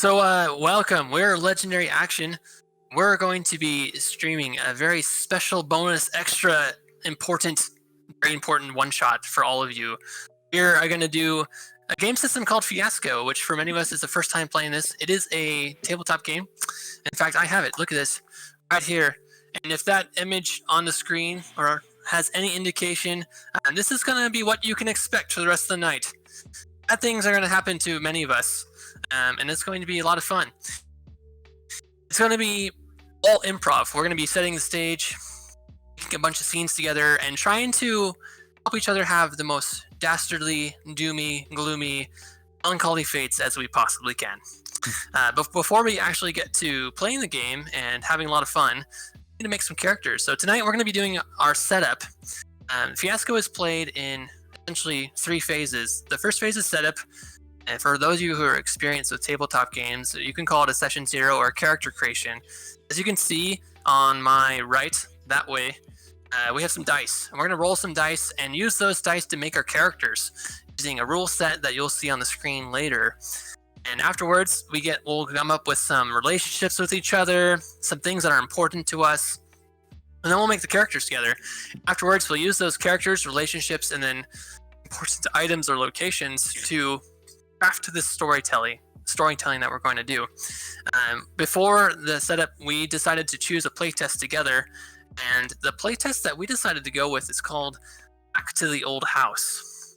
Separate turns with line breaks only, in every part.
Welcome. We're Legendary Action. We're going to be streaming a very special bonus, extra important, very important one-shot for all of you. We are going to do a game system called Fiasco, which for many of us is the first time playing this. It is a tabletop game. In fact, I have it. Look at this right here. And if that image on the screen or has any indication, this is going to be what you can expect for the rest of the night. Bad things are going to happen to many of us. And it's going to be a lot of fun. It's going to be all improv. We're going to be setting the stage, making a bunch of scenes together, and trying to help each other have the most dastardly, doomy, gloomy, melancholy fates as we possibly can. But before we actually get to playing the game and having a lot of fun, we need to make some characters. So tonight we're going to be doing our setup. Fiasco is played in essentially 3 phases. The first phase is setup. And for those of you who are experienced with tabletop games, you can call it a session 0 or character creation. As you can see on my right, that way, we have some dice. And we're going to roll some dice and use those dice to make our characters using a rule set that you'll see on the screen later. And afterwards, we'll come up with some relationships with each other, some things that are important to us, and then we'll make the characters together. Afterwards, we'll use those characters, relationships, and then important items or locations to craft this storytelling that we're going to do. Before the setup, we decided to choose a playtest together, and the playtest that we decided to go with is called Back to the Old House.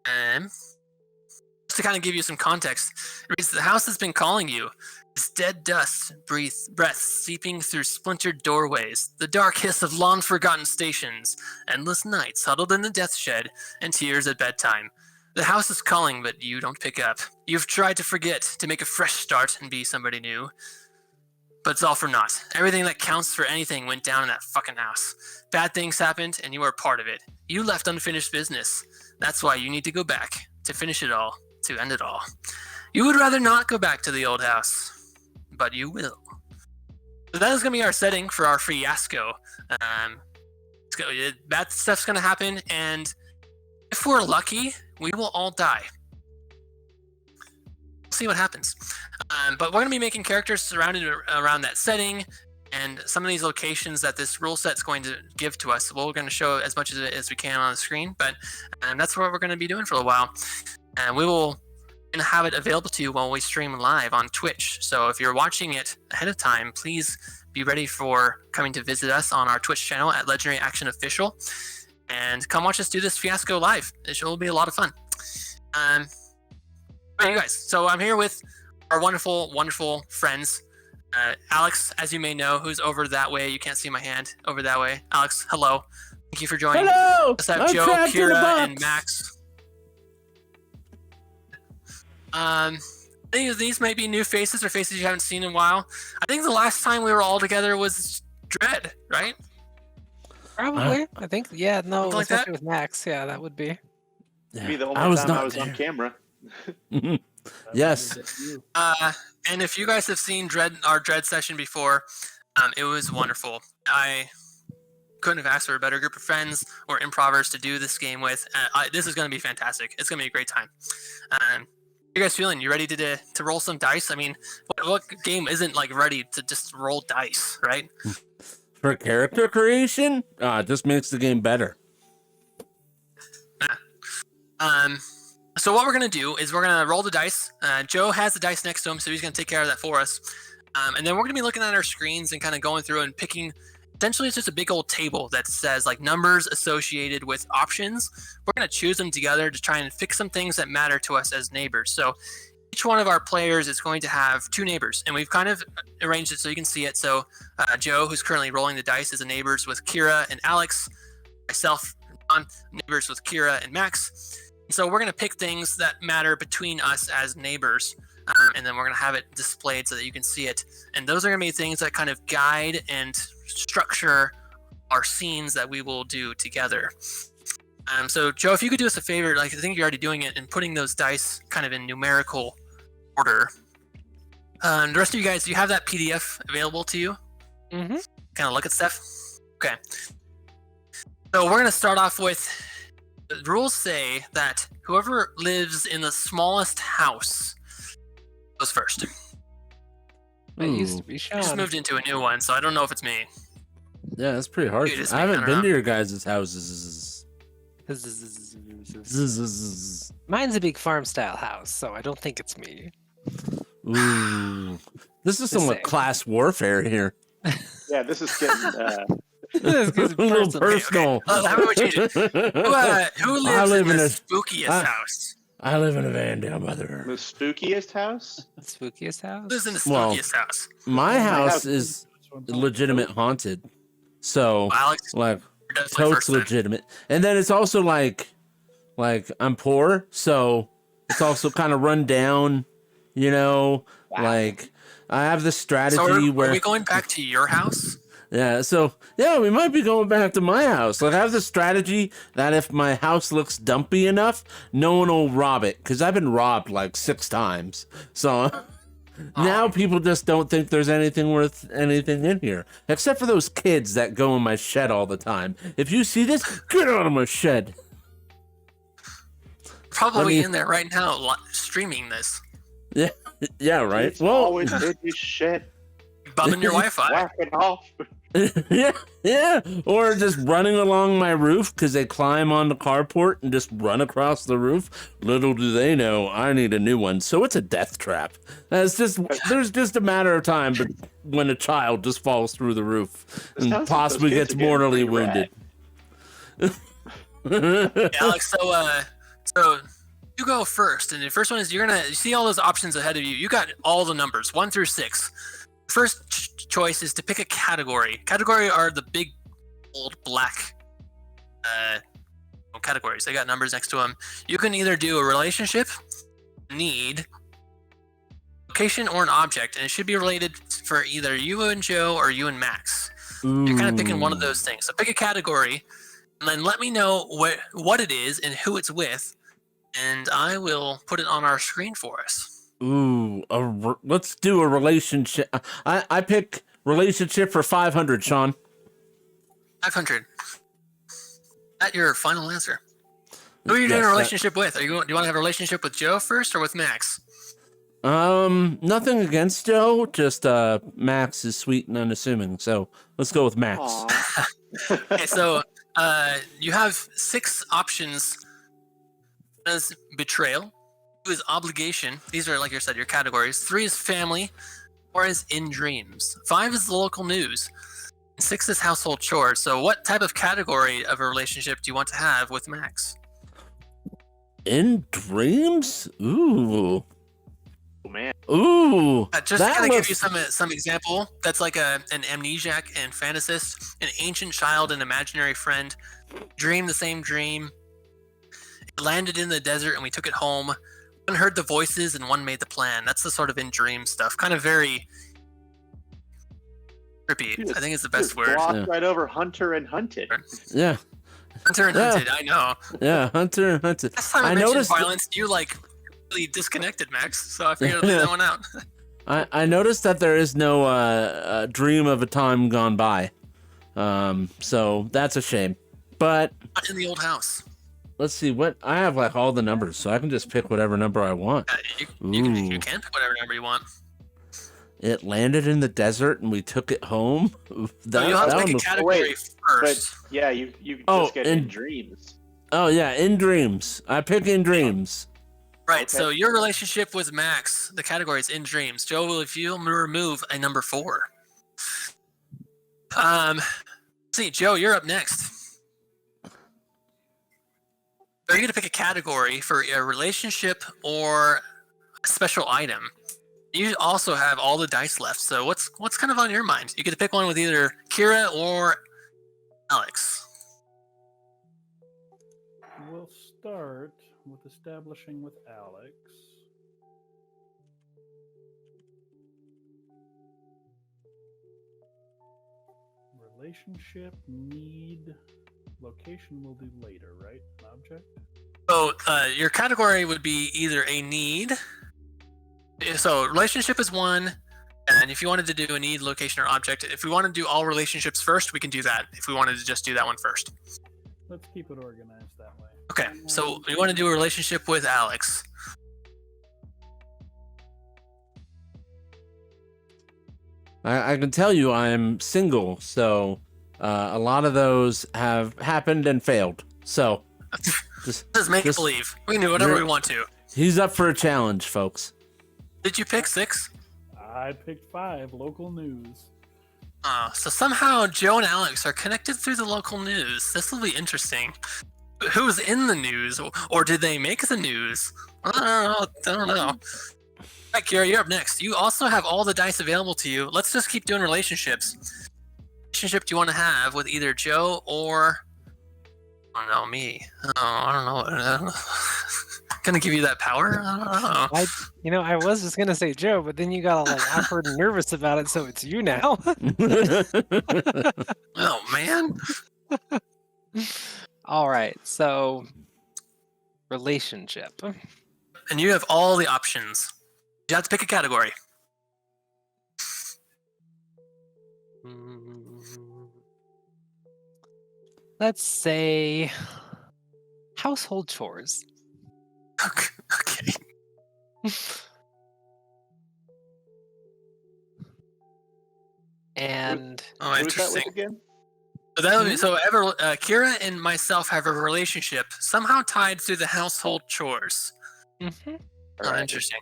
Just to kind of give you some context, it reads, the house has been calling you. Its dead dust breath seeping through splintered doorways, the dark hiss of long-forgotten stations, endless nights huddled in the death shed, and tears at bedtime. The house is calling, but you don't pick up. You've tried to forget, to make a fresh start and be somebody new. But it's all for naught. Everything that counts for anything went down in that fucking house. Bad things happened, and you were a part of it. You left unfinished business. That's why you need to go back, to finish it all, to end it all. You would rather not go back to the old house, but you will. So that is going to be our setting for our Fiasco. Bad stuff's going to happen, and if we're lucky, we will all die. We'll see what happens. But we're going to be making characters surrounded around that setting and some of these locations that this rule set is going to give to us. We're going to show as much of it as we can on the screen, but that's what we're going to be doing for a while. And we will have it available to you while we stream live on Twitch. So if you're watching it ahead of time, please be ready for coming to visit us on our Twitch channel at Legendary Action Official. And come watch us do this Fiasco live. It will be a lot of fun. Hey, you guys. So I'm here with our wonderful, wonderful friends. Alex, as you may know, who's over that way. You can't see my hand. Over that way. Alex, hello. Thank you for joining.
Hello!
Let's have Joe, Kira, and Max. These might be new faces or faces you haven't seen in a while. I think the last time we were all together was Dread, right?
Probably. I think, yeah, no,
like
especially with Max. Yeah, that would be.
Yeah. Be the only time I was on camera.
Yes.
And if you guys have seen our Dread session before, it was wonderful. I couldn't have asked for a better group of friends or improvers to do this game with. This is going to be fantastic. It's going to be a great time. How you guys feeling? You ready to roll some dice? I mean, what game isn't like ready to just roll dice, right?
For character creation, it just makes the game better.
So what we're going to do is we're going to roll the dice. Joe has the dice next to him, so he's going to take care of that for us. And then we're going to be looking at our screens and kind of going through and picking. Essentially, it's just a big old table that says like numbers associated with options. We're going to choose them together to try and fix some things that matter to us as neighbors. So each one of our players is going to have 2 neighbors, and we've kind of arranged it so you can see it. So Joe, who's currently rolling the dice, is a neighbors with Kira and Alex. Myself, John, neighbors with Kira and Max. And so we're going to pick things that matter between us as neighbors, and then we're going to have it displayed so that you can see it. And those are going to be things that kind of guide and structure our scenes that we will do together. So Joe, if you could do us a favor, like I think you're already doing it, and putting those dice kind of in numerical order. The rest of you guys, do you have that PDF available to you?
Mm-hmm.
Kind of look at stuff? Okay. So we're going to start off with, the rules say that whoever lives in the smallest house goes first.
It used to be
I
Sean.
just moved into a new one, so I don't know if it's me.
Yeah, that's pretty hard.
Dude, it's
I
me,
haven't
I
been
don't
to
know.
your guys' houses.
Mine's a big farm style house, so I don't think it's me.
Ooh, this is
Just
somewhat
saying.
class warfare here.
Yeah, this is getting.
This gets
A little
personal.
personal.
How about we change it? Who
I
lives
live
in
in
the
a-
spookiest
I-
house?
I live in a van down by the
The
river.
spookiest house?
The spookiest house?
Who lives in the
Well,
spookiest house?
My
house
house is legitimate haunted, so
Well, Alex,
like
you're definitely
totes
first then.
legitimate. And then it's also like I'm poor, so it's also kind of run down. You know,
Wow.
like I have this strategy
So are
where
we going back to your house?
yeah, so yeah, we might be going back to my house. Like I have the strategy that if my house looks dumpy enough, no one will rob it because I've been robbed like 6 times. So now people just don't think there's anything worth anything in here, except for those kids that go in my shed all the time. If you see this, get out of my shed.
Probably
me-
in there right now, streaming this,
Yeah, right.
It's
Well,
always in his shit.
bumming your Wi-Fi.
Whacking off.
yeah, or just running along my roof because they climb on the carport and just run across the roof. Little do they know, I need a new one. So it's a death trap. There's just a matter of time, but when a child just falls through the roof
This
and
sounds like
possibly
those kids
gets
are getting
mortally
free
wounded.
Yeah, Alex, so you go first, and the first one is you see all those options ahead of you. You got all the numbers 1 through 6. First choice is to pick a category. Category are the big, old black categories. They got numbers next to them. You can either do a relationship, need, location, or an object, and it should be related for either you and Joe or you and Max. You're kind of picking one of those things. So pick a category, and then let me know what it is and who it's with, and I will put it on our screen for us.
Ooh, let's do a relationship. I pick relationship for 500, Sean.
500. That your final answer? Who are you doing a relationship with? Do you want to have a relationship with Joe first or with Max?
Nothing against Joe, just Max is sweet and unassuming, so let's go with Max.
Aw.
Okay, so you have 6 options. One is betrayal. 2 is obligation. These are, like I said, your categories. 3 is family. 4 is in dreams. 5 is the local news. And 6 is household chores. So what type of category of a relationship do you want to have with Max?
In dreams? Ooh.
Oh, man.
Ooh.
Just to
that
kind of
looks-
give you some example, that's like an amnesiac and fantasist, an ancient child and imaginary friend, dreamed the same dream. It landed in the desert and we took it home. One heard the voices and one made the plan. That's the sort of in dream stuff. Kind of very trippy.
Dude,
I think it's the best
Just
word.
glossed
Yeah.
right over Hunter and Hunted.
Yeah.
Hunter and
Yeah.
hunted, I know.
Yeah, Hunter.
Last time I mentioned violence, you like really disconnected, Max. So I figured I'd leave that one out.
I noticed that there is no dream of a time gone by. So that's a shame. But
Not in the old house.
let's see what I have, like all the numbers, so I can just pick whatever number I want.
You
Ooh.
can pick whatever number you want.
It landed in the desert and we took it home. Oof,
So you'll have to
one
pick a
was-
category
But
first.
yeah, you
Oh,
just get
and-
in dreams.
Oh yeah, in dreams. I pick in dreams.
Right,
Okay.
so your relationship with Max, the category is in dreams. Joe, if you'll remove a number 4. See, Joe, you're up next. Are you going to pick a category for a relationship or a special item? You also have all the dice left, so what's kind of on your mind? You get to pick one with either Kira or Alex.
We'll start with establishing with Alex. Relationship, need, location will do later, right? An object?
So your category would be either a need. So relationship is 1, and if you wanted to do a need, location, or object, if we want to do all relationships first, we can do that. If we wanted to just do that one first.
Let's keep it organized that way.
Okay, so we want to do a relationship with Alex.
I can tell you I'm single, so a lot of those have happened and failed. So
Just make it believe. We can do whatever we want to.
He's up for a challenge, folks.
Did you pick 6?
I picked 5. Local news.
So somehow Joe and Alex are connected through the local news. This will be interesting. Who's in the news, or did they make the news? I don't know. All right, Kira, you're up next. You also have all the dice available to you. Let's just keep doing relationships. Relationship do you want to have with either Joe or, I don't know, me? Oh, I don't know. Gonna give you that power? I don't know.
I was just gonna say Joe, but then you got all like awkward and nervous about it, so it's you now.
Oh man.
All right, so relationship.
And you have all the options. You have to pick a category.
Let's say household chores.
Okay.
And
Oh,
Who was that with
interesting.
again?
So that would be, Kira and myself have a relationship somehow tied through the household chores.
Mhm.
Oh,
Alright.
interesting.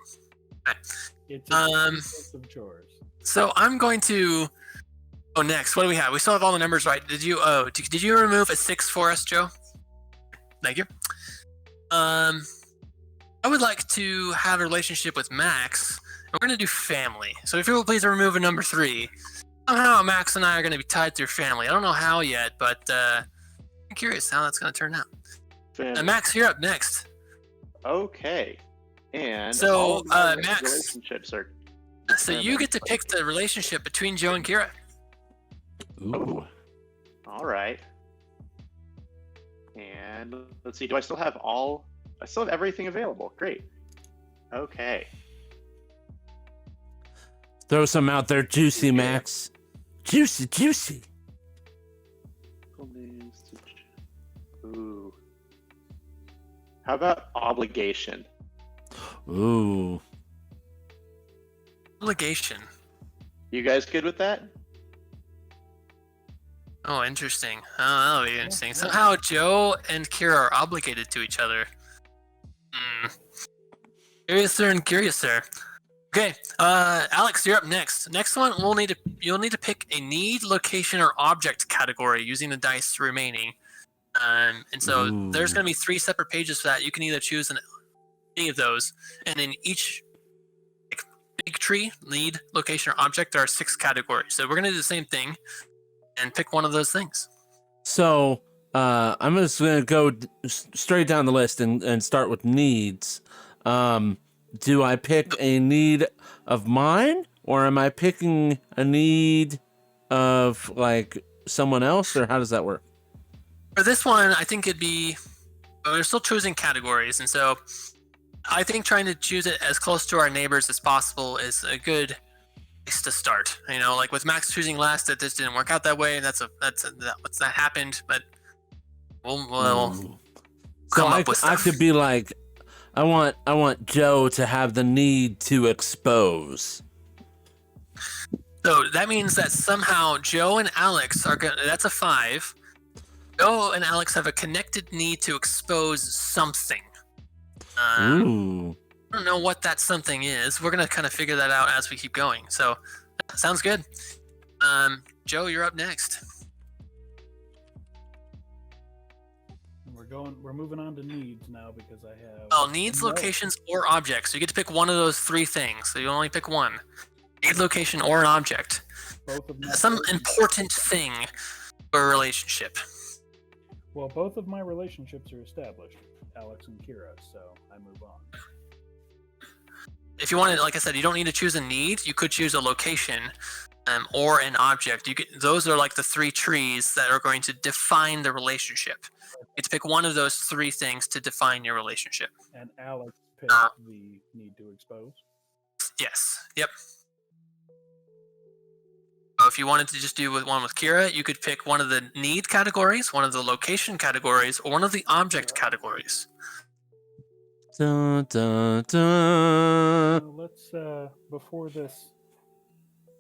It's
Um,
list of chores.
So I'm going to. Oh, next. What do we have? We still have all the numbers right. Did you? Oh, did you remove a 6 for us, Joe? Thank you. I would like to have a relationship with Max. We're going to do family. So if you will please remove a number 3. Somehow Max and I are going to be tied through family. I don't know how yet, but I'm curious how that's going to turn out. Max, you're up next.
Okay. And
So,
all of my
Max-
relationships are.
So you get to pick the relationship between Joe and Kira.
Ooh.
All right. And let's see. Do I still have all? I still have everything available. Great. Okay.
Throw some out there, juicy, Max. Juicy, juicy.
Ooh. How about obligation?
Ooh.
Obligation.
You guys good with that?
Oh, interesting. Oh, that'll be interesting. Somehow Joe and Kira are obligated to each other. Curiouser and curiouser. Okay, Alex, you're up next. Next one, you'll need to pick a need, location, or object category using the dice remaining. And so there's going to be 3 separate pages for that. You can either choose any of those, and in each big tree, need, location, or object, there are 6 categories. So we're going to do the same thing and pick one of those things.
So I'm just gonna go straight down the list and start with needs. Do I pick a need of mine, or am I picking a need of like someone else, or how does that work?
For this one, I think it'd be we're still choosing categories, and so I think trying to choose it as close to our neighbors as possible is a good place to start. You know, like with Max choosing last, that this didn't work out that way, and that happened. But we'll
So
come
I
up with
I
stuff.
could be like, I want Joe to have the need to expose.
So that means that somehow Joe and Alex are going to, that's a 5. Joe and Alex have a connected need to expose something.
Ooh.
I don't know what that something is. We're going to kind of figure that out as we keep going. So, sounds good. Joe, you're up next.
We're moving on to needs now because I have.
Oh, needs, locations, or objects. So you get to pick one of those 3 things. So you only pick one. Need, location, or an object.
Both of my
Some important thing for a relationship.
Well, both of my relationships are established, Alex and Kira, so I move on.
If you want to, like I said, you don't need to choose a need. You could choose a location or an object. Those are like the 3 trees that are going to define the relationship. You get to pick one of those 3 things to define your relationship.
And Alex picked the need to expose.
Yes. Yep. So if you wanted to just do one with Kira, you could pick one of the need categories, one of the location categories, or one of the object categories.
Dun, dun, dun.
Let's before this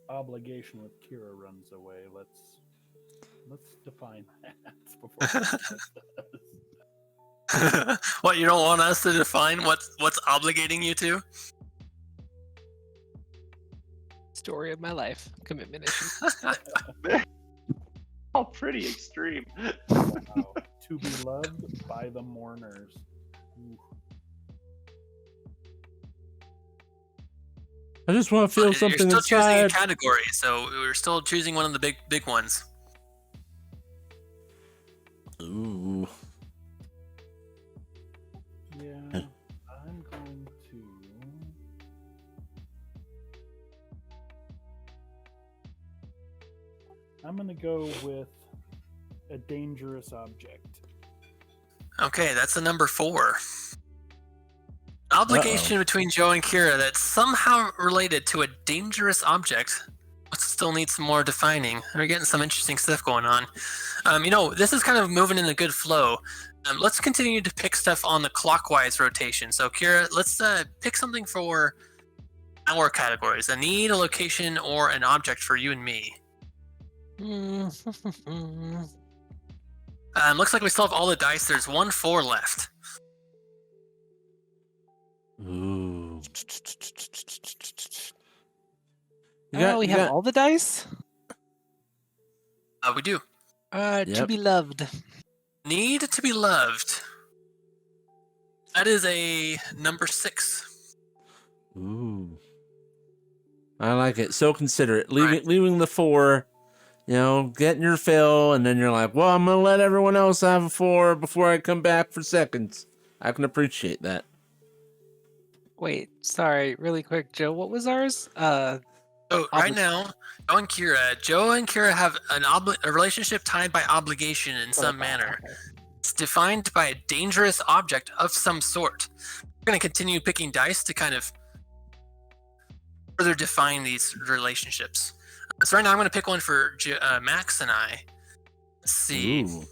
obligation with Kira runs away, let's define that before.
What, you don't want us to define what's obligating you to?
Story of my life. Commitment issue.
Oh, pretty extreme.
Wow. To be loved by the mourners. Ooh.
I just want to feel
You're
something
still choosing a
inside.
category, so we're still choosing one of the big ones.
Ooh.
Yeah, I'm going to. I'm going to go with a dangerous object.
Okay, that's a number 4. Obligation between Joe and Kira that's somehow related to a dangerous object. Still needs some more defining. We're getting some interesting stuff going on. This is kind of moving in a good flow. Let's continue to pick stuff on the clockwise rotation. So, Kira, let's pick something for our categories: a need, a location, or an object for you and me. Looks like we still have all the dice. There's 1 4 left.
Ooh.
We have all the dice?
We do.
To
Yep.
be loved.
Need to be loved. That is a number 6.
Ooh. I like it. So considerate.
Right.
Leaving the 4, getting your fill, and then you're like, well, I'm going to let everyone else have a 4 before I come back for seconds. I can appreciate that.
Wait, sorry, really quick, Joe. What was ours?
So right now, Joe and Kira have a relationship tied by obligation in some manner. It's defined by a dangerous object of some sort. We're going to continue picking dice to kind of further define these relationships. So right now, I'm going to pick one for Max and I. Let's see.
Ooh.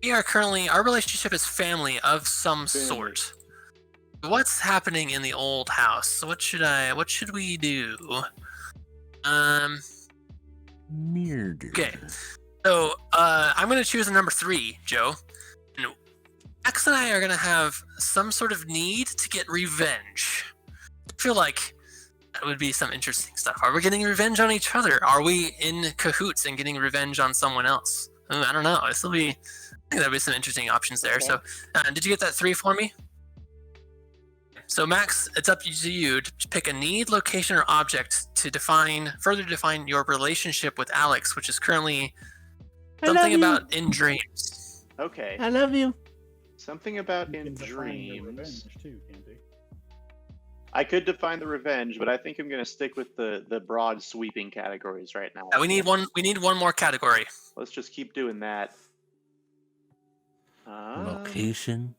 Our relationship is family of some sort. What's happening in the old house? What should we do?
Murder.
Okay. So, I'm going to choose a number 3, Joe. And Max and I are going to have some sort of need to get revenge. I feel like that would be some interesting stuff. Are we getting revenge on each other? Are we in cahoots and getting revenge on someone else? I don't know. I think there'll be some interesting options there.
Okay.
So, did you get that 3 for me? So, Max, it's up to you to pick a need, location, or object to further define your relationship with Alex, which is currently something about in dreams.
Okay.
I love you.
Something about
You
in
can define the
dreams.
revenge too, can't you?
I could define the revenge, but I think I'm going to stick with the broad sweeping categories right now.
We need one. We need one more category.
Let's just keep doing that.
Location.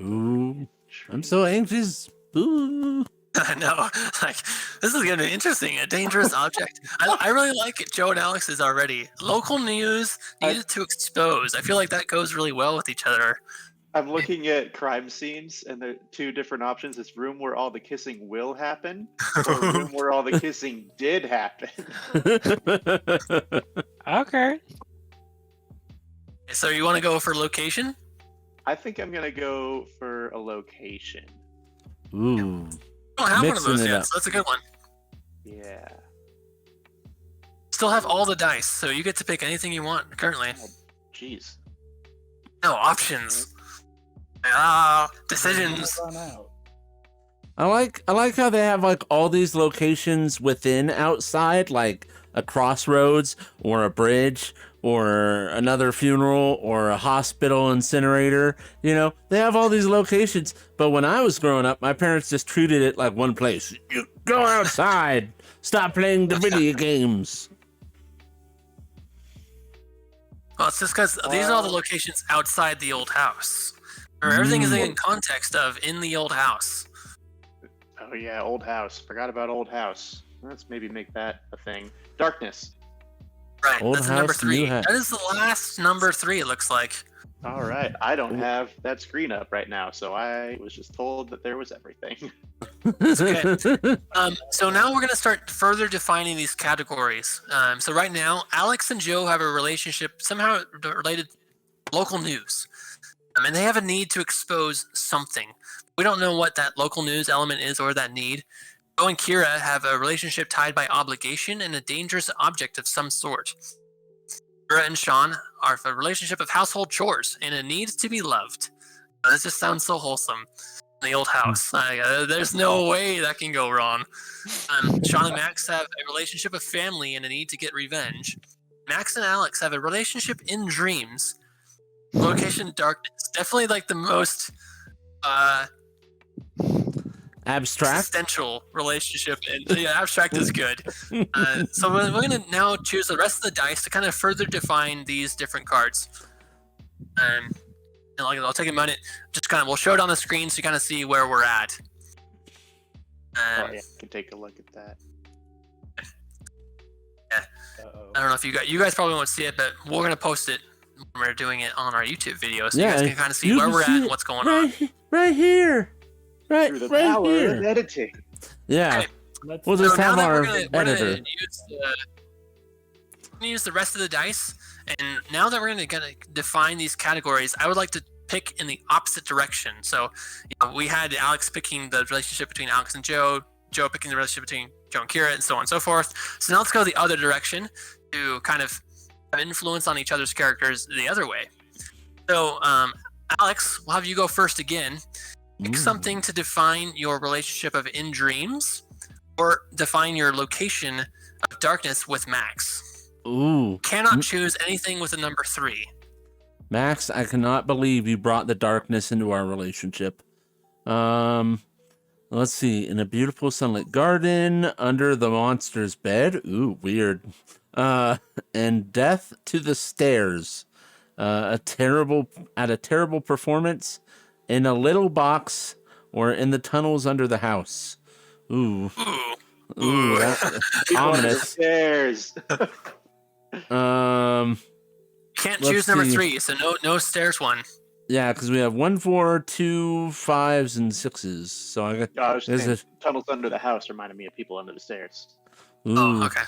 Ooh. I'm so anxious. Ooh.
I know. Like, this is gonna be interesting. A dangerous object. I really like Joe and Alex's already. Local news needed to expose. I feel like that goes really well with each other.
I'm looking at crime scenes, and the 2 different options: this room where all the kissing will happen, or a room where all the kissing did happen.
Okay.
So you want to go for location?
I think I'm gonna go for a location.
Ooh.
I don't have one of
Mixing
those
it
yet,
up.
so that's a good one.
Yeah.
Still have all the dice, so you get to pick anything you want currently.
Jeez.
No options. Decisions.
Run out.
I like how they have like all these locations within outside, like a crossroads or a bridge or another funeral or a hospital incinerator. They have all these locations. But when I was growing up, my parents just treated it like one place. You go outside. Stop playing the video games.
Well, it's just because these are all the locations outside the old house. Or everything is in context of in the old house.
Oh yeah, old house. Forgot about old house. Let's maybe make that a thing. Darkness.
Right,
Old
that's a number
house, new
3.
house.
That is the last number 3, it looks like.
All right. I don't have that screen up right now, so I was just told that there was everything.
Okay. So now we're going to start further defining these categories. So right now, Alex and Joe have a relationship somehow related to local news. And they have a need to expose something. We don't know what that local news element is or that need. Joe and Kira have a relationship tied by obligation and a dangerous object of some sort. Kira and Sean are a relationship of household chores and a need to be loved. This just sounds so wholesome. In the old house. There's no way that can go wrong. Sean and Max have a relationship of family and a need to get revenge. Max and Alex have a relationship in dreams. Location darkness. Definitely like the most
Abstract.
existential relationship. And yeah, abstract is good. So we're going to now choose the rest of the dice to kind of further define these different cards. And I'll take a minute. Just kind of, we'll show it on the screen so you kind of see where we're at.
Oh, yeah, I can take a look at that.
I don't know if you guys probably won't see it, but we're going to post it when we're doing it on our YouTube video, so you guys can kind of see where we're at and what's going on.
Right here.
Through the
Right
power
here.
of editing.
Yeah.
Okay.
We'll just have
now that
our
we're gonna
editor.
use the rest of the dice, and now that we're gonna define these categories, I would like to pick in the opposite direction. So, we had Alex picking the relationship between Alex and Joe, Joe picking the relationship between Joe and Kira, and so on and so forth. So now let's go the other direction to kind of have influence on each other's characters the other way. So, Alex, we'll have you go first again. Pick something to define your relationship of in dreams, or define your location of darkness with Max.
Ooh.
Cannot choose anything with a number 3.
Max, I cannot believe you brought the darkness into our relationship. Let's see. In a beautiful sunlit garden, under the monster's bed. Ooh, weird. And death to the stairs. A terrible performance. In a little box, or in the tunnels under the house. Ooh. Ooh, ominous.
Stairs.
Can't
Let's
choose number
see.
3, so no stairs one.
Yeah, because we have 1, 4, 2, 5s, and 6s. So I got.
I was
Is
saying,
it-
tunnels under the house reminded me of people under the stairs.
Ooh.
Oh, okay.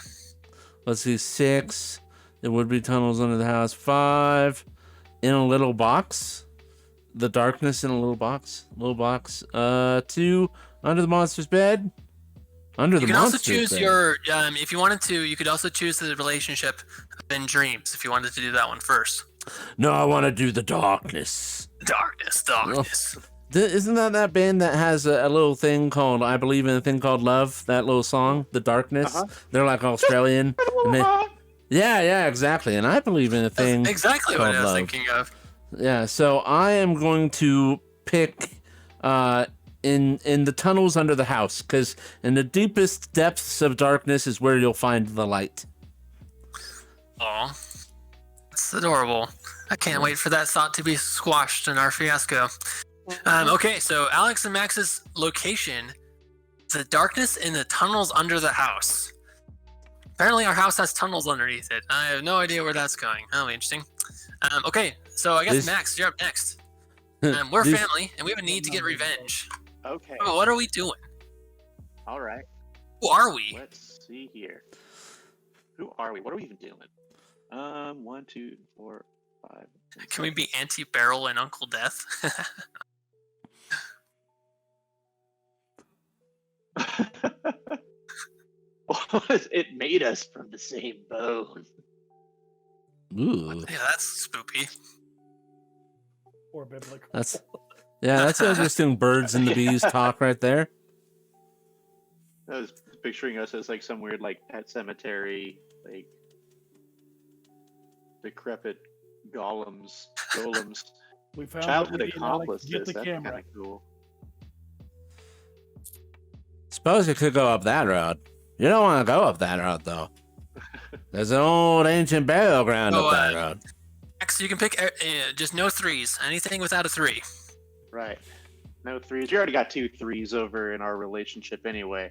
Let's see. 6. There would be tunnels under the house. 5. In a little box. The darkness in a little box. 2. Under the monster's bed. Under
You
the
can also
monster's
choose
bed.
your, if you wanted to, you could also choose the relationship in dreams if you wanted to do that one first.
No, I want to do the darkness.
Darkness.
Isn't that band that has a little thing called, I believe in a thing called Love, that little song, The Darkness?
Uh-huh.
They're like Australian. and they, yeah, exactly. And I believe in a thing.
That's exactly what
called
I was
Love.
thinking of.
Yeah, so I am going to pick in the tunnels under the house, because in the deepest depths of darkness is where you'll find the light.
Oh, that's adorable. I can't wait for that thought to be squashed in our fiasco. Okay, so Alex and Max's location is the darkness in the tunnels under the house. Apparently our house has tunnels underneath it. I have no idea where that's going. That'll be interesting. Okay, so I guess
This-
Max, you're up next. We're
These-
family, and we have a need to get revenge.
Okay.
Oh, what are we doing?
All right.
Who are we?
Let's see here. Who are we? What are we even doing? 1, 2, 4, 5.
Can we be Anti-Barrel and Uncle Death?
It made us from the same bone.
Ooh,
Yeah, that's spoopy.
Or biblical.
that's interesting. Birds and the bees talk right there.
I was picturing us as like some weird like pet cemetery, like decrepit golems.
We found
Childhood
what we need, Alex.
accomplished
Get
this.
the
That's kind
camera.
of cool.
Suppose you could go up that road. You don't want to go up that road though. There's an old ancient burial ground
Oh,
up that road.
Max, you can pick just no 3s. Anything without a 3.
Right. No 3s. You already got 2 3s over in our relationship anyway.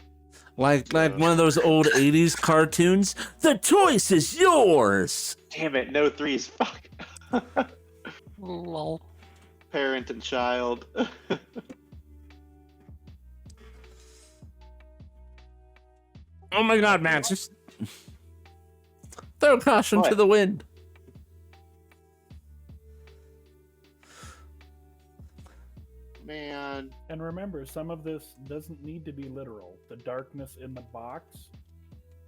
Like one of those old 80s cartoons. The choice is yours.
Damn it, no 3s. Fuck.
Lol.
Parent and child.
Oh my God, Max! Just throw caution to
What?
the wind.
Man.
And remember, some of this doesn't need to be literal. The darkness in the box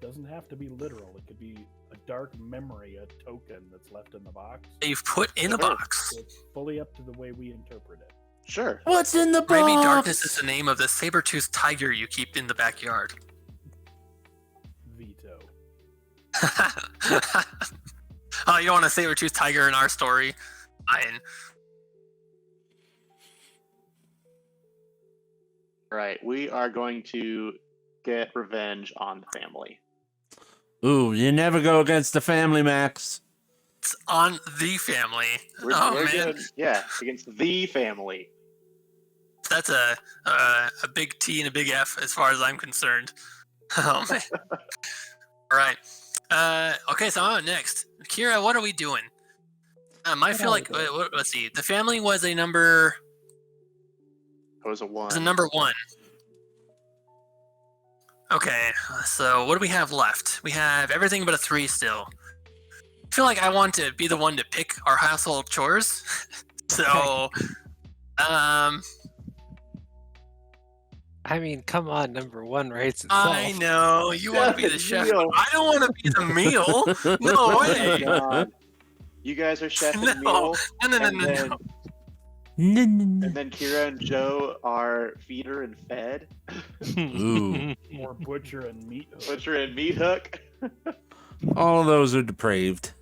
doesn't have to be literal. It could be a dark memory, a token that's left in the box.
That you've put in a
Sure.
box.
So it's fully up to the way we interpret it.
Sure.
What's in the box?
Maybe darkness is the name of the saber-toothed tiger you keep in the backyard.
Veto.
Oh, you don't want a saber-toothed tiger in our story? Fine.
Right. We are going to get revenge on the family.
Ooh, you never go against the family, Max.
It's on the family.
We're
Man,
good. Yeah, against the family.
that's a big T and a big F as far as I'm concerned. Oh man. All right. Okay, so I'm up next. Kira, what are we doing? I feel like let's see. The family was a number.
It was a one.
Was a number 1. Okay, so what do we have left? We have everything but a 3 still. I feel like I want to be the one to pick our household chores. So,
I mean, come on, number 1 writes itself.
I know you want to be the chef.
Meal.
But I don't want to be the meal. No way.
God. You guys are chef and
No.
meal.
No.
And then Kira and Joe are feeder and fed.
Ooh.
Or butcher and meat hook.
Butcher and meat hook.
All of those are depraved.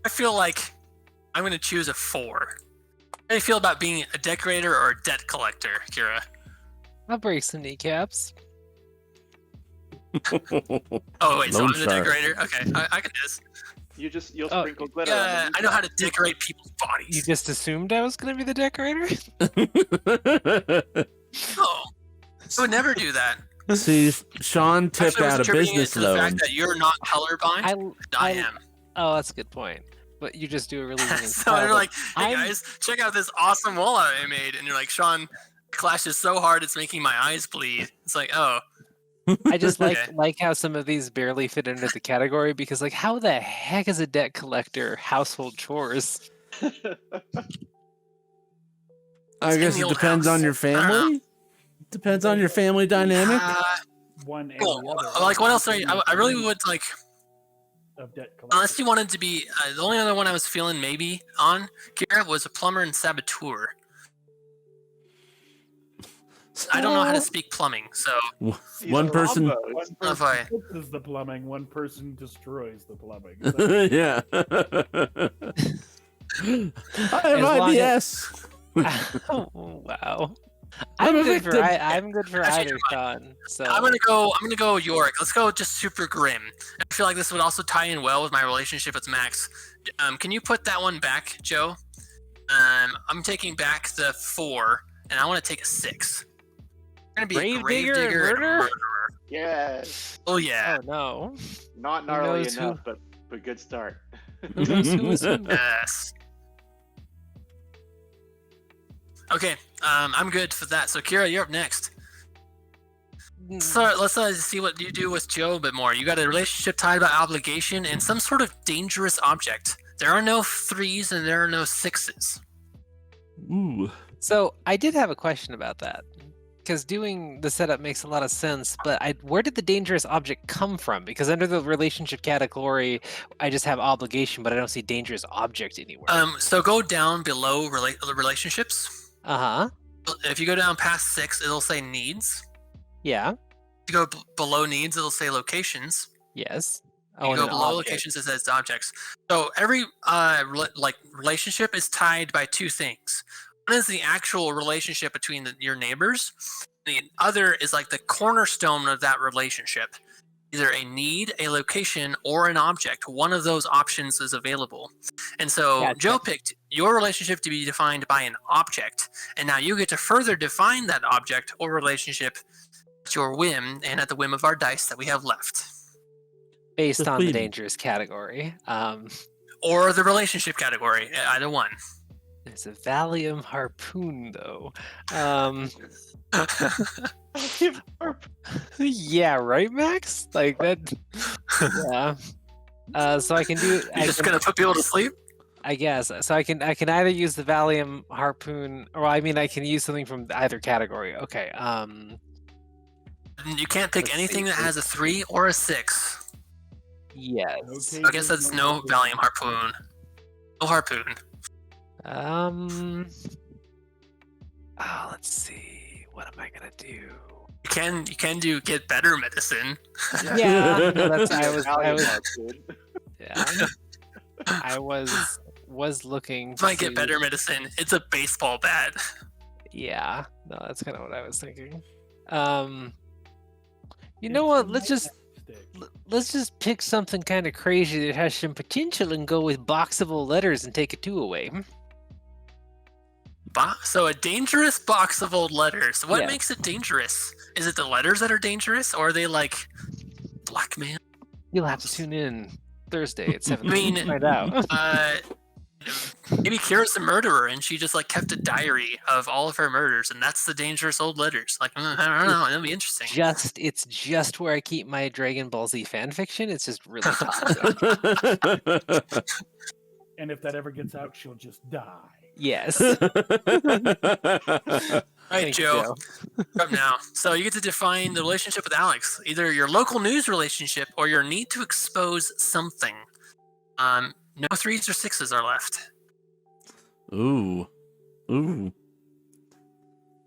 I feel like I'm going to choose a 4. How do you feel about being a decorator or a debt collector, Kira?
I'll break some kneecaps.
Oh wait, so
Lone
I'm the
Star.
decorator. Okay, I can do this.
You'll
Oh,
sprinkle glitter. on
Yeah,
the
I know how to
meat
decorate people's
You
bodies.
just assumed I was gonna be the decorator?
No, I would never do that.
See, Sean took
Actually, I was
out a
attributing it
business
to the
loan.
fact that you're not colorblind. I
I
am.
Oh, that's a good point. But you just do a really unique
So
style,
they're
but
like, "Hey
I'm-
guys, check out this awesome wall art I made," and you're like, "Sean, clashes so hard it's making my eyes bleed." It's like, oh,
I just
Okay.
like how some of these barely fit into the category because like how the heck is a debt collector household chores?
I
in
guess
the
it
old
depends
house.
on your family. Depends on your family dynamic.
One and
Cool.
the other.
Like, what else are you? I really would like.
Of debt collection.
Unless you wanted to be the only other one I was feeling maybe on Kira was a plumber and saboteur. I don't know how to speak plumbing, so
He's
One
a
person-
Rambo.
One
if
person
I
fixes the plumbing, one person destroys the plumbing. Is that-
Yeah. I have
As long
IBS.
Oh, wow.
I'm
I'm
a
good for
victim.
I'm good for
Actually,
either, Sean. So
I'm gonna go Yorick. Let's go just super grim. I feel like this would also tie in well with my relationship with Max. Can you put that one back, Joe? I'm taking back the 4, and I want to take a 6. I'm gonna be a
Grave digger and
gravedigger and
murderer?
murderer.
Yes.
Oh yeah.
Oh no.
Not gnarly
knows who-
enough, but good start.
Who knows who is who?
Yes. Okay, I'm good for that. So Kira, you're up next. So let's see what you do with Joe a bit more. You got a relationship tied by obligation and some sort of dangerous object. There are no 3s and there are no 6s.
Ooh.
So I did have a question about that. Because doing the setup makes a lot of sense, but where did the dangerous object come from? Because under the relationship category, I just have obligation, but I don't see dangerous object anywhere.
So go down below relationships.
Uh-huh.
If you go down past 6, it'll say needs.
Yeah.
If you go below needs, it'll say locations.
Yes.
You
and
go
an
below
object.
locations, it says objects. So every relationship is tied by 2 things. One is the actual relationship between your neighbors. The other is like the cornerstone of that relationship. Either a need, a location, or an object. One of those options is available. And so
Gotcha.
Joe picked your relationship to be defined by an object. And now you get to further define that object or relationship at your whim and at the whim of our dice that we have left.
based
Just
on the
bleeding.
dangerous category.
Or the relationship category, either one.
There's a Valium harpoon though. Yeah, right, Max? Like that. Yeah. So I can do.
You're just gonna put people to sleep?
I guess. So I can either use the Valium harpoon, or I mean, I can use something from either category. Okay.
You can't pick
Let's
anything
see.
that has a 3 or a 6.
Yes.
Okay.
I guess that's no Valium harpoon. No harpoon.
Let's see. What am I gonna do?
You can do get better medicine.
Yeah. No, that's I was.
Harpoon.
Yeah. I was looking. To
Might get
see-
better medicine. It's a baseball bat.
Yeah. No, that's kind of what I was thinking. You know what? Let's just pick something kind of crazy that has some potential and go with boxable letters and take a 2 away.
So a dangerous box of old letters. What
Yeah.
makes it dangerous? Is it the letters that are dangerous, or are they like blackmail?
You'll have to tune in Thursday at 7.
I mean,
to find out.
Maybe Kira's the murderer, and she just like kept a diary of all of her murders, and that's the dangerous old letters. Like, I don't know. That'll be interesting.
It's just where I keep my Dragon Ball Z fan fiction. It's just really toxic.
And if that ever gets out, she'll just die.
Yes.
All right,
Thanks,
Joe. You're up now. So you get to define the relationship with Alex, either your local news relationship or your need to expose something. No 3s or 6s are left.
Ooh. Ooh.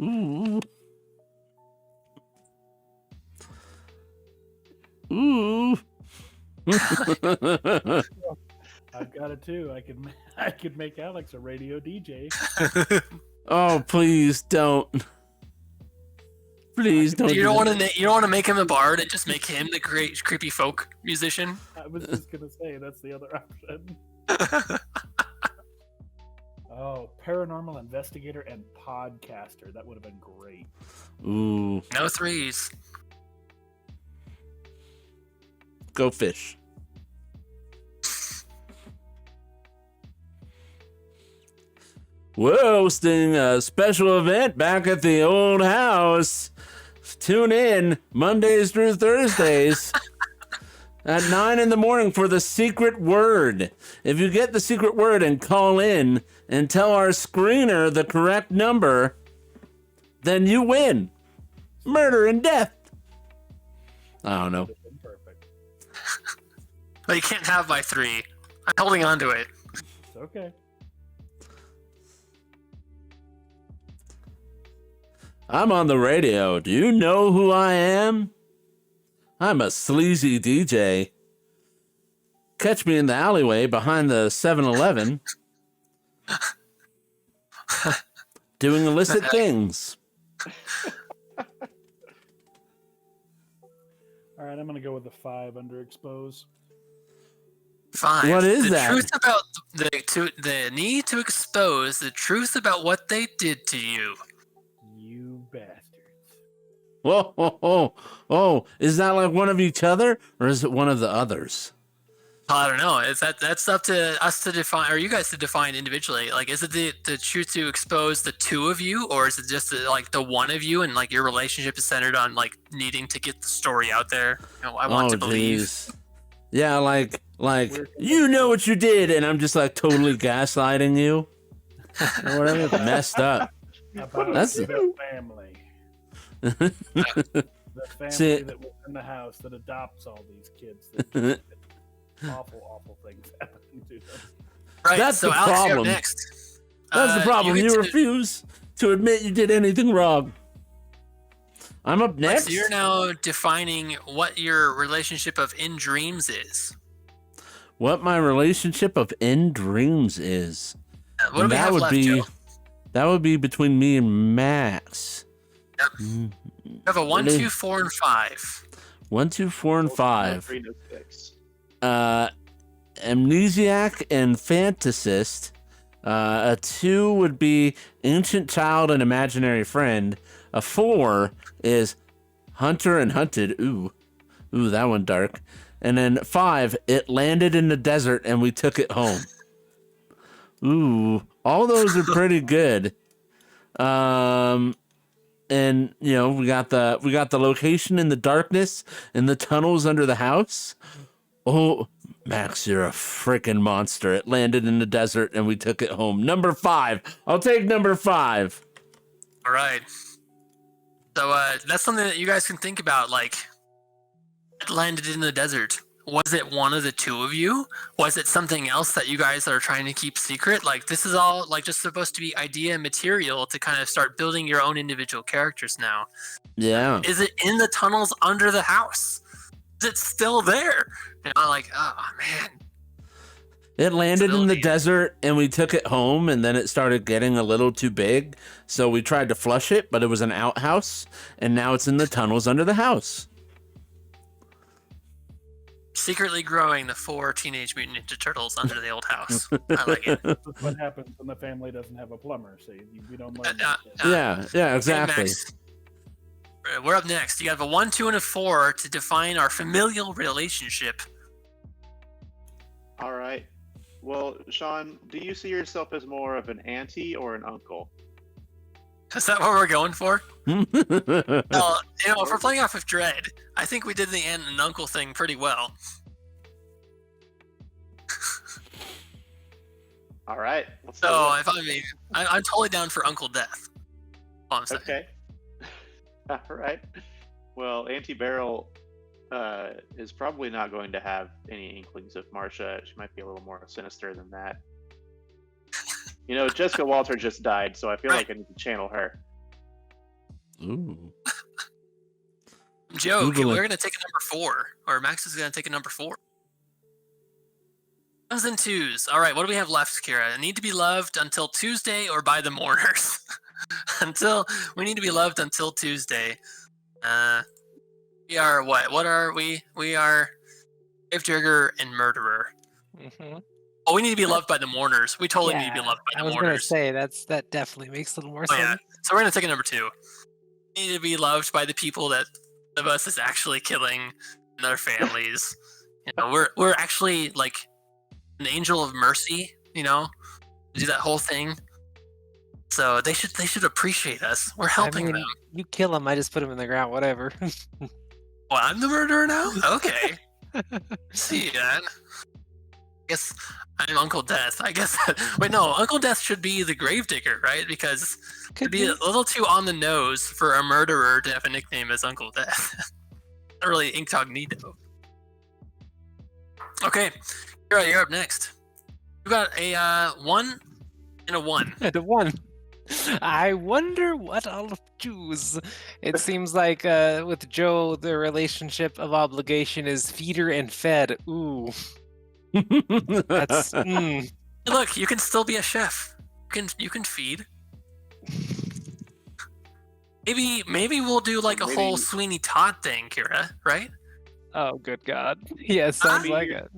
Ooh. Ooh.
I've got it too. I could make Alex a radio DJ.
Oh, please don't. Please don't.
You don't want to make him a bard and just make him the great creepy folk musician.
I was just gonna say that's the other option. Oh, paranormal investigator and podcaster. That would have been great.
Ooh.
No 3s.
Go fish. We're hosting a special event back at the old house. Tune in Mondays through Thursdays at 9 in the morning for the secret word. If you get the secret word and call in and tell our screener the correct number, then you win. Murder and death. I don't know.
Would have been perfect.
But you can't have my 3. I'm holding on to it.
It's okay.
I'm on the radio. Do you know who I am? I'm a sleazy DJ. Catch me in the alleyway behind the 7-Eleven doing illicit things.
All right, I'm gonna go with the 5 underexposed.
5.
What is
the
that?
Truth about the need to expose the truth about what they did to you.
You bastards.
Whoa, whoa, whoa, whoa. Is that like one of each other or is it one of the others?
I don't know. That's up to us to define, or you guys to define individually. Like, is it the truth to expose the 2 of you, or is it just like the 1 of you, and like your relationship is centered on like needing to get the story out there? You know, I want to believe.
Geez. Yeah, like you know what you did, and I'm just like totally gaslighting you. Or whatever. Messed up.
About
That's-
the family. The family
See-
that was in the house that adopts all these kids. That awful things happening to them.
Right.
That's
so
the
Alex, you're up
problem.
next.
That's the problem.
get
You
to-
refuse to admit you did anything wrong. I'm up
Right,
next.
so you're now defining what your relationship of in dreams is.
What my relationship of in dreams is.
What do
And
we have left, Joe?
that would be between me and Max.
Yep.
Mm,
We have a 1,
Really?
2, 4, and 5.
1, 2, 4, and 5.
3 no 6.
Amnesiac and fantasist. A 2 would be ancient child and imaginary friend. A 4 is hunter and hunted. Ooh, that one dark. And then 5, it landed in the desert and we took it home. Ooh, all those are pretty good. And you know, we got the location in the darkness in the tunnels under the house. Oh, Max, you're a freaking monster. It landed in the desert and we took it home. Number 5. I'll take number 5.
All right. So that's something that you guys can think about. Like, it landed in the desert. Was it one of the two of you? Was it something else that you guys are trying to keep secret? Like, this is all like just supposed to be idea material to kind of start building your own individual characters now.
Yeah.
Is it in the tunnels under the house? Is it still there? You know, like, oh man.
It landed in the desert and we took it home, and then it started getting a little too big. So we tried to flush it, but it was an outhouse, and now it's in the tunnels under the house.
Secretly growing the 4 Teenage Mutant Ninja Turtles under the old house. I like it.
What happens when the family doesn't have a plumber? See, we don't learn.
Yeah, exactly.
Max, we're up next. You have a 1, 2, and a 4 to define our familial relationship.
All right. Well, Sean, do you see yourself as more of an auntie or an uncle?
Is that what we're going for? Well, you know, if we're playing off of Dread, I think we did the aunt and uncle thing pretty well.
All right.
So, if I'm totally down for Uncle Death. All I'm saying.
Okay. All right. Well, Auntie Beryl is probably not going to have any inklings of Marcia. She might be a little more sinister than that. You know, Jessica Walter just died, so I feel like I need to channel her.
Ooh.
Joe,
Googling.
we're going to take a number 4, or Max is going to take a number 4. 1s and 2s. All right, what do we have left, Kira? Need to be loved until Tuesday or by the mourners. We need to be loved until Tuesday. We are what? What are we? We are gravedigger and murderer.
Mm-hmm.
Oh, we need to be loved by the mourners. We totally need to be loved by
I
the
was
mourners.
gonna say that definitely makes a little more
Oh,
sense.
yeah. So we're gonna take a number 2. We need to be loved by the people that one of us is actually killing and their families. You know, we're actually like an angel of mercy. You know, do that whole thing. So they should appreciate us. We're helping them.
You kill him, I just put him in the ground. Whatever.
Well, I'm the murderer now. Okay. See that. I guess I'm Uncle Death. I guess. Wait, no. Uncle Death should be the gravedigger, right? Because it'd be a little too on the nose for a murderer to have a nickname as Uncle Death. Not really incognito. Okay, you're up next. You got a 1 and a 1.
And a 1. I wonder what I'll choose. It seems like with Joe, the relationship of obligation is feeder and fed. Ooh. That's
Look, you can still be a chef. You can feed. Maybe we'll do like a whole Sweeney Todd thing, Kira, right?
Oh, good God. Yeah, sounds like it.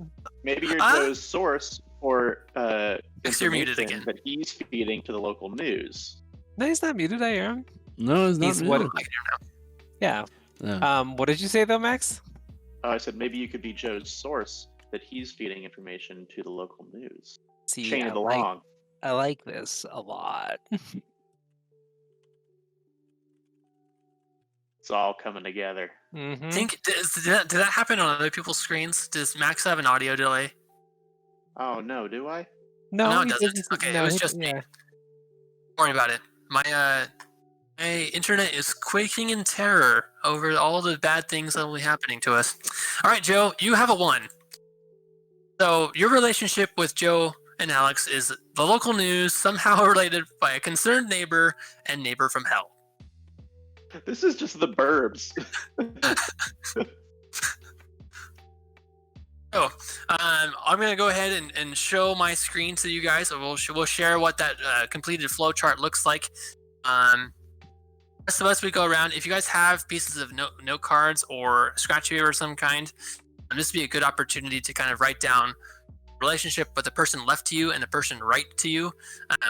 Maybe you're Joe's source for
You're muted
information
again.
that he's feeding to the local news.
No, he's not muted. I hear him.
No, it's not.
He's
me.
what?
I can hear now.
Yeah. What did you say though, Max?
I said maybe you could be Joe's source that he's feeding information to the local news.
See,
Chain it along.
I like this a lot.
It's all coming together.
Mm-hmm.
Did that happen on other people's screens? Does Max have an audio delay?
Oh no, do I?
No, it
he
doesn't.
didn't-
Okay, it was just me.
yeah.
Don't worry about it. My internet is quaking in terror over all the bad things that will be happening to us. All right, Joe, you have a 1. So your relationship with Joe and Alex is the local news, somehow related by a concerned neighbor and neighbor from hell.
This is just the burbs.
So, I'm going to go ahead and show my screen to you guys. We'll share what that completed flowchart looks like. Rest of us, we go around. If you guys have pieces of note cards or scratch paper of some kind, this would be a good opportunity to kind of write down relationship with the person left to you and the person right to you.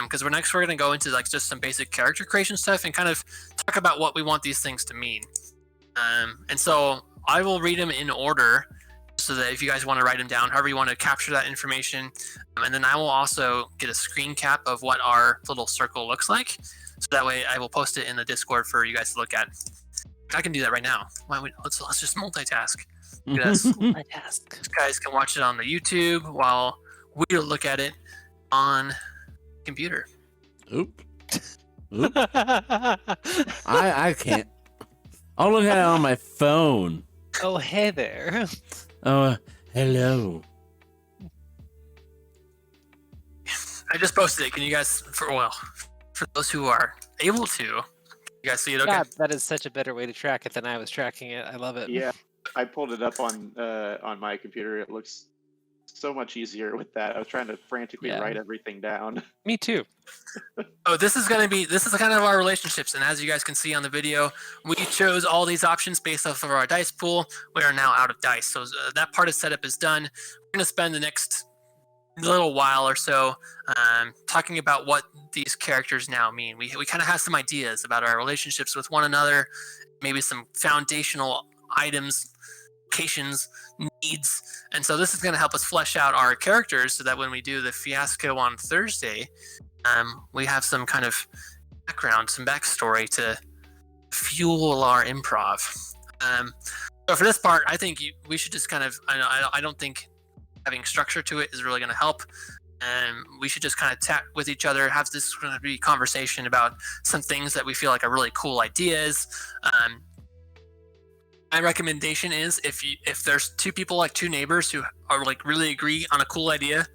Because we're going to go into like just some basic character creation stuff and kind of talk about what we want these things to mean. And so I will read them in order. so that if you guys want to write them down, however you want to capture that information. And then I will also get a screen cap of what our little circle looks like. So that way I will post it in the Discord for you guys to look at. I can do that right now. Let's just multitask. Yes.
Multitask.
You guys can watch it on the YouTube while we look at it on computer.
Oop. Oop. I can't. I'll look at it on my phone.
Oh, hey there.
Oh, hello.
I just posted it. Can you guys, for those who are able to, you guys see it? Okay.
God, that is such a better way to track it than I was tracking it. I love it.
Yeah, I pulled it up on my computer. It looks so much easier with that. I was trying to frantically write everything down.
Me too.
Oh, this is kind of our relationships, and as you guys can see on the video, we chose all these options based off of our dice pool. We are now out of dice, so that part of setup is done. We're going to spend the next little while or so talking about what these characters now mean. We kind of have some ideas about our relationships with one another, maybe some foundational items, locations, needs, and so this is going to help us flesh out our characters so that when we do the Fiasco on Thursday, we have some kind of background, some backstory to fuel our improv. So for this part, I think we should just kind of, I don't think having structure to it is really going to help. We should just kind of chat with each other, have this going to be conversation about some things that we feel like are really cool ideas. My recommendation is if there's two people, like two neighbors who are like really agree on a cool idea,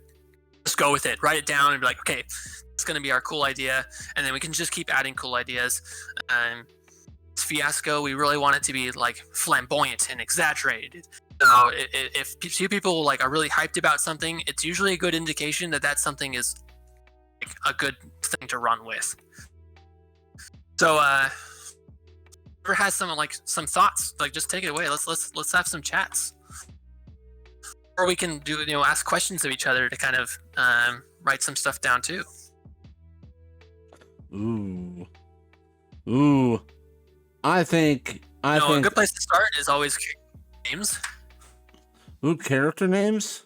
just go with it. Write it down and be like, okay, it's going to be our cool idea, and then we can just keep adding cool ideas. Fiasco, we really want it to be like flamboyant and exaggerated. So if two people like are really hyped about something, it's usually a good indication that that something is like a good thing to run with. So whoever has some thoughts, like just take it away. Let's have some chats, or we can do ask questions of each other to kind of write some stuff down too.
Ooh. I think
a good place to start is always names.
Ooh, character names?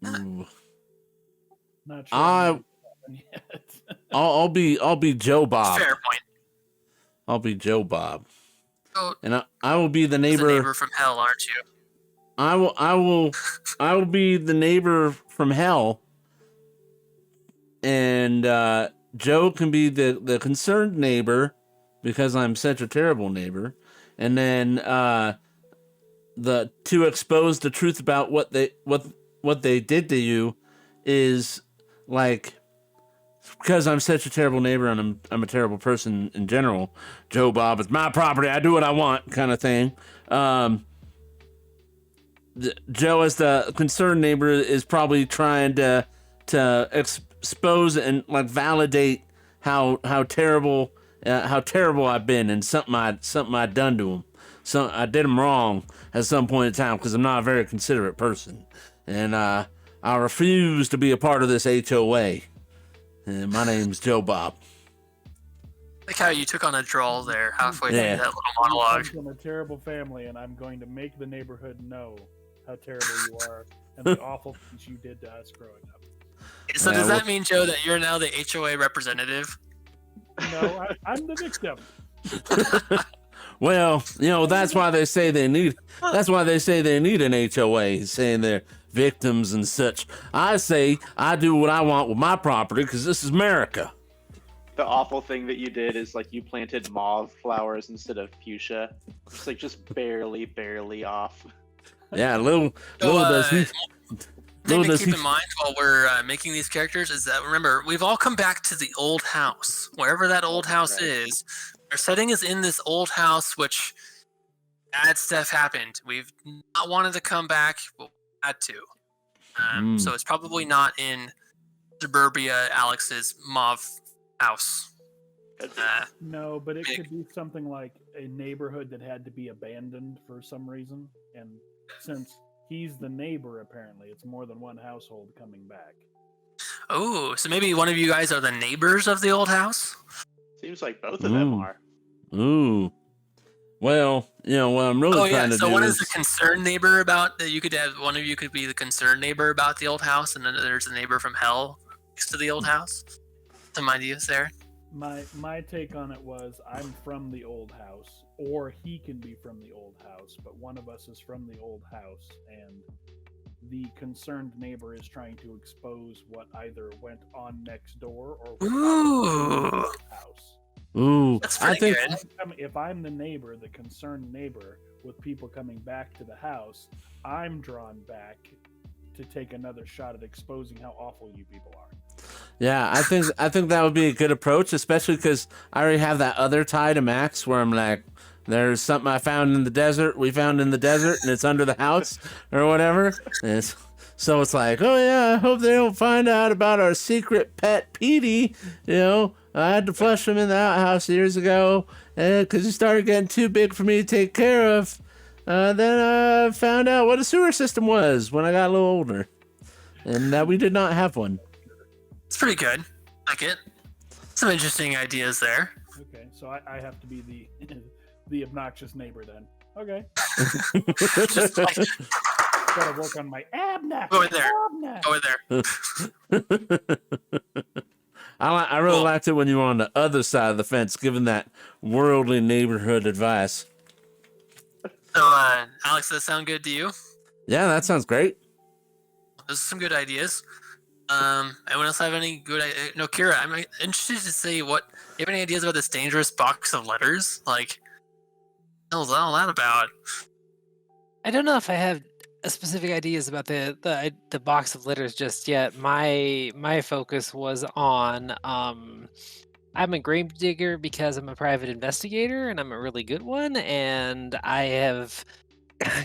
Ooh.
Not sure yet.
I'll be Joe Bob.
Fair point.
I'll be Joe Bob.
Oh,
And I will be the neighbor.
The neighbor from hell, aren't you?
I will be the neighbor from hell. And Joe can be the concerned neighbor because I'm such a terrible neighbor. And then to expose the truth about what they did to you is like, because I'm such a terrible neighbor and I'm a terrible person in general. Joe Bob, it's my property. I do what I want, kind of thing. Joe, as the concerned neighbor, is probably trying to expose and like validate how terrible I've been and something I'd done to him. So I did him wrong at some point in time because I'm not a very considerate person, and I refuse to be a part of this HOA. And my name's Joe Bob.
Like how you took on a drawl there halfway through
Yeah.
that little monologue.
I'm from a terrible family, and I'm going to make the neighborhood know how terrible you are and the awful things you did to us growing up.
So
Yeah,
does
well-
that mean, Joe, that you're now the HOA representative?
No, I'm the victim.
Well, that's why they say they need an HOA, saying they're victims and such. I say I do what I want with my property because this is America.
The awful thing that you did is like you planted mauve flowers instead of fuchsia. It's like just barely off.
Yeah, little
So,
does he.
thing to
does
keep
he-
in mind while we're making these characters is that, remember, we've all come back to the old house. Wherever that old house
Right.
is, our setting is in this old house, which bad stuff happened. We've not wanted to come back, but we had to. So it's probably not in suburbia Alex's mauve house.
No, but it could be something like a neighborhood that had to be abandoned for some reason. And since he's the neighbor, apparently, it's more than one household coming back.
Oh, so maybe one of you guys are the neighbors of the old house?
Seems like both of them are.
Ooh. Well, what I'm really trying to
so
do
one
is
is the concerned neighbor about that you could have one of you could be the concerned neighbor about the old house, and then there's a neighbor from hell next to the old house. Some ideas there.
My take on it was I'm from the old house, or he can be from the old house, but one of us is from the old house, and the concerned neighbor is trying to expose what either went on next door or what happened in the old house.
Ooh,
That's
I
pretty
think
good.
If I'm the neighbor, the concerned neighbor, with people coming back to the house, I'm drawn back to take another shot at exposing how awful you people are.
Yeah, I think that would be a good approach, especially because I already have that other tie to Max where I'm like, there's something I found in the desert, we found in the desert, and it's under the house or whatever. So it's like, oh yeah, I hope they don't find out about our secret pet Petey. I had to flush him in the outhouse years ago because he started getting too big for me to take care of. Then I found out what a sewer system was when I got a little older, and that we did not have one.
It's pretty good. Like it. Some interesting ideas there.
Okay, so I have to be the obnoxious neighbor then. Okay.
Just like,
Gotta work on my abna.
go in there. Go in there.
I really liked it when you were on the other side of the fence, giving that worldly neighborhood advice.
So, Alex, does that sound good to you?
Yeah, that sounds great.
Those are some good ideas. Anyone else have any good ideas? No, Kira, I'm interested to see you have any ideas about this dangerous box of letters? Like, what the hell is all that about?
I don't know if I have specific ideas about the box of letters just yet. My focus was on I'm a grave digger because I'm a private investigator and I'm a really good one, and I have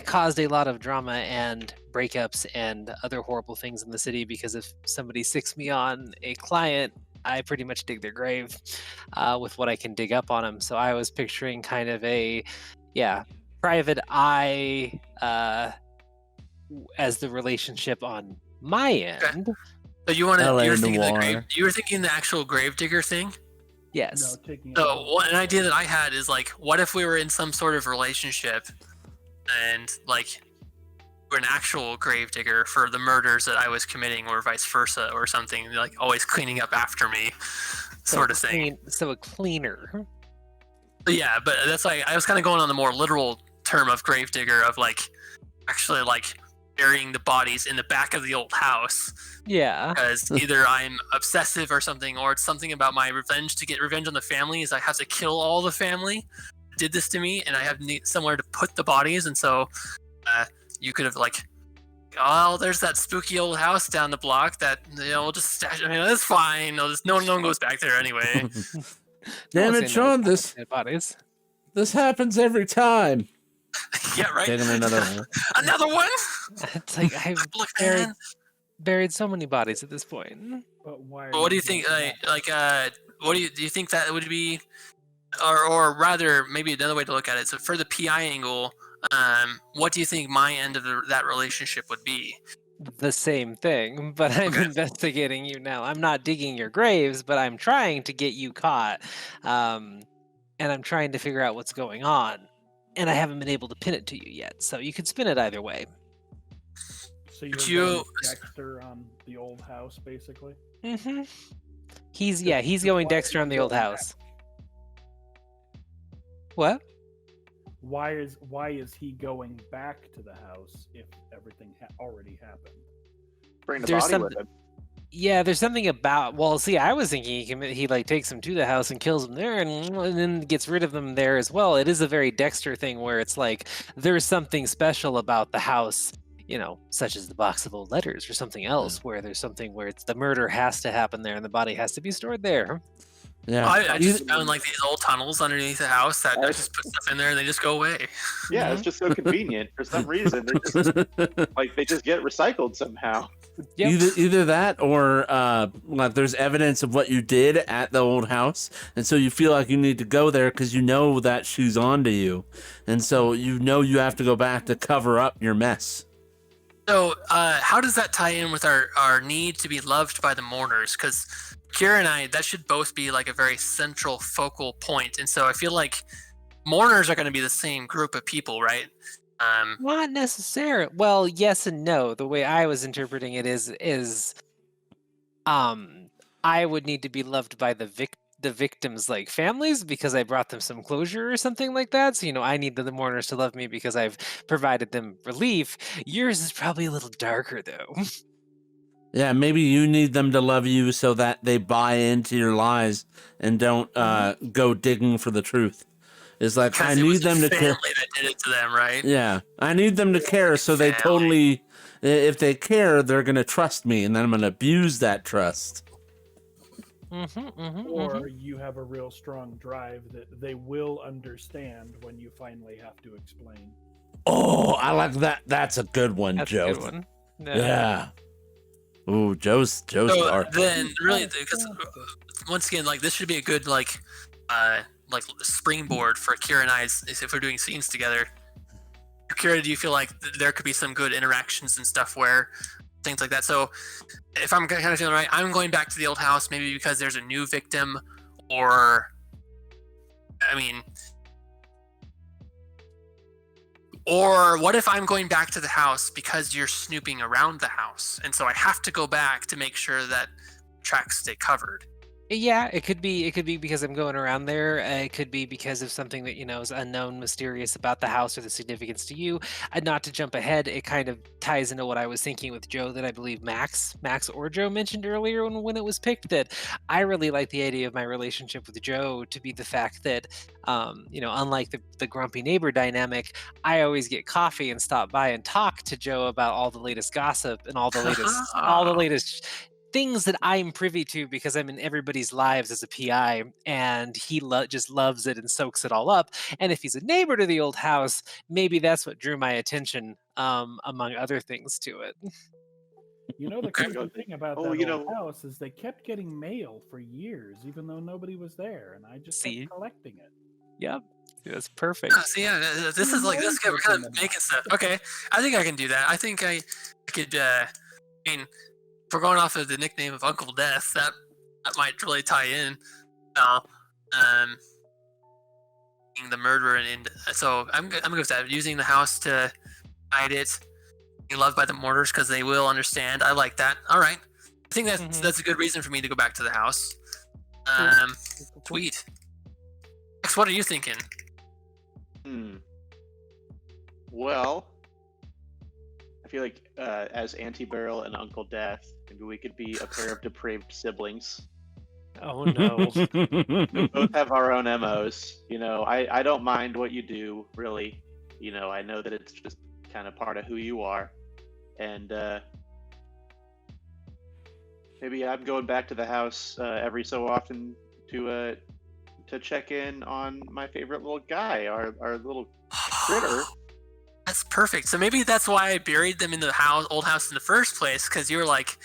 caused a lot of drama and breakups and other horrible things in the city because if somebody sicks me on a client, I pretty much dig their grave with what I can dig up on them. So I was picturing kind of a private eye as the relationship on my end.
So you want to?
LA
You're thinking the
Noir.
grave? You were thinking the actual grave digger thing?
Yes.
No, taking
So an idea that I had is like, what if we were in some sort of relationship, and like we're an actual grave digger for the murders that I was committing, or vice versa, or something, like always cleaning up after me, sort of thing.
So a cleaner.
But yeah, but that's like I was kind of going on the more literal term of grave digger of like actually like burying the bodies in the back of the old house.
Yeah.
Because either I'm obsessive or something, or it's something about my revenge. To get revenge on the family is I have to kill all the family that did this to me, and I have somewhere to put the bodies. And so you could have like, oh, there's that spooky old house down the block that we'll just stash. I mean, that's fine. No one goes back there anyway.
Damn
I'll
it,
say
Sean!
no,
This
dead bodies.
happens every time.
Yeah, right.
Taking another one.
Another one.
It's like I've
Look, man.
buried so many bodies at this point.
But why? Are
But what do you
doing
think?
that?
What do you think that would be, or rather, maybe another way to look at it? So for the PI angle, what do you think my end of that relationship would be?
The same thing, but I'm investigating you now. I'm not digging your graves, but I'm trying to get you caught. And I'm trying to figure out what's going on. And I haven't been able to pin it to you yet. So you could spin it either way.
So you're
you-
going Dexter on the old house, basically.
Mm-hmm. He's going Dexter on the old house. What?
Why is he going back to the house if everything already happened?
Bring the
There's
body
some-
with him.
Yeah, there's something about. Well, see, I was thinking he like takes them to the house and kills them there, and then gets rid of them there as well. It is a very Dexter thing where it's like there's something special about the house, such as the box of old letters or something else, where there's something where it's the murder has to happen there and the body has to be stored there.
Yeah.
I just found like these old tunnels underneath the house that I just put stuff in there and they just go away.
Yeah, it's just so convenient. For some reason, they just get recycled somehow.
Yep.
Either that or like there's evidence of what you did at the old house, and so you feel like you need to go there because you know that shoe's onto you, and so you have to go back to cover up your mess.
So how does that tie in with our need to be loved by the mourners? Because Kira and I, that should both be like a very central focal point. And so I feel like mourners are going to be the same group of people, right?
Not necessarily. Well, yes and no. The way I was interpreting it is I would need to be loved by the victims' like families because I brought them some closure or something like that. So I need the mourners to love me because I've provided them relief. Yours is probably a little darker though.
Yeah, maybe you need them to love you so that they buy into your lies and don't go digging for the truth. It's like,
because
I
it was
need them
the
to
family
care.
that did it to them, right?
Yeah, I need them to care so they
Family.
totally, if they care, they're going to trust me, and then I'm going to abuse that trust.
Or you have a real strong drive that they will understand when you finally have to explain.
Oh, I like that. That's a good one,
That's
Joe.
a good one.
Yeah. Ooh, Joe's
So
dark.
then, really, because once again, like this should be a good like springboard for Kira and I if we're doing scenes together. Kira, do you feel like there could be some good interactions and stuff where things like that? So if I'm kind of feeling right, I'm going back to the old house, maybe because there's a new victim, or or what if I'm going back to the house because you're snooping around the house, and so I have to go back to make sure that tracks stay covered.
Yeah, it could be because I'm going around there. It could be because of something that is unknown, mysterious about the house or the significance to you. Not to jump ahead, it kind of ties into what I was thinking with Joe that I believe Max or Joe mentioned earlier when it was picked, that I really like the idea of my relationship with Joe to be the fact that unlike the grumpy neighbor dynamic, I always get coffee and stop by and talk to Joe about all the latest gossip and all the latest things that I'm privy to because I'm in everybody's lives as a PI, and he just loves it and soaks it all up. And if he's a neighbor to the old house, maybe that's what drew my attention, among other things to it.
The crazy thing about that old house is they kept getting mail for years, even though nobody was there, and I just kept collecting it.
Yep. That's perfect.
So yeah, this is like this. We're kind of making stuff. Okay, I think I can do that. I think I could. If we're going off of the nickname of Uncle Death, that might really tie in. Being the murderer, and so I'm good with that. Using the house to hide it, being loved by the mourners because they will understand. I like that. All right, I think that's a good reason for me to go back to the house. Sweet. Max, what are you thinking?
Well, I feel like as Anti-Barrel and Uncle Death, maybe we could be a pair of depraved siblings.
Oh no.
We both have our own MOs. I don't mind what you do, really. I know that it's just kind of part of who you are. And maybe I'm going back to the house every so often to check in on my favorite little guy, our little critter.
That's perfect. So maybe that's why I buried them in the old house in the first place, because you were like,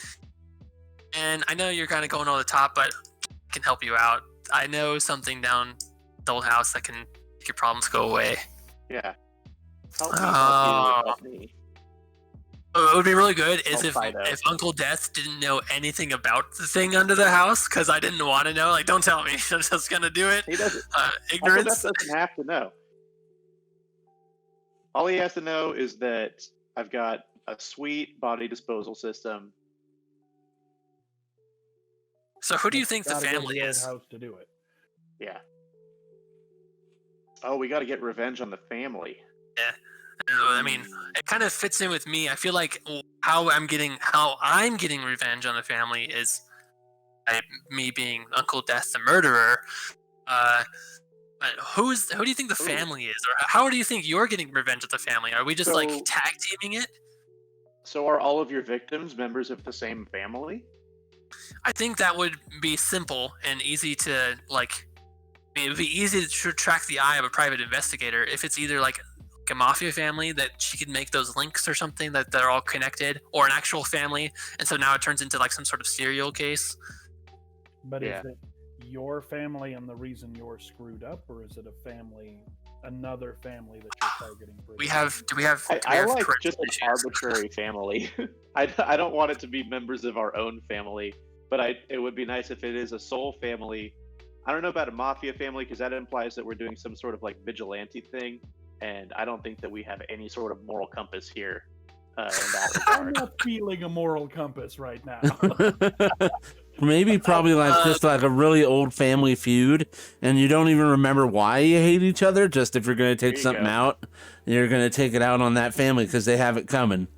and I know you're kind of going over the top, but I can help you out. I know something down the old house that can make your problems go away.
Yeah. Help me.
It would be really good if Uncle Death didn't know anything about the thing under the house, because I didn't want to know. Like, don't tell me. I'm just gonna do it.
He doesn't.
Ignorance.
Uncle Death doesn't have to know. All he has to know is that I've got a sweet body disposal system.
So who do you think the family is?
House to do it.
Yeah. Oh, we got to get revenge on the family.
Yeah. I mean, it kind of fits in with me. I feel like how I'm getting revenge on the family is by me being Uncle Death the murderer. But who do you think the family is, or how do you think you're getting revenge of the family? Are we just like tag teaming it?
So are all of your victims members of the same family?
I think that would be simple and easy to like. I mean, it would be easy to track the eye of a private investigator if it's either like a mafia family that she could make those links or something that they're all connected, or an actual family, and so now it turns into like some sort of serial case.
But is it your family and the reason you're screwed up, or is it another family that you're targeting?
Do we have
I like just an arbitrary family. I don't want it to be members of our own family, but it would be nice if it is a soul family I don't know about a mafia family because that implies that we're doing some sort of like vigilante thing, and I don't think that we have any sort of moral compass here in that
I'm
regard.
not feeling a moral compass right now.
Maybe probably like just like a really old family feud, and you don't even remember why you hate each other. Just if you're going to take
There you
something
go.
out, you're going to take it out on that family because they have it coming.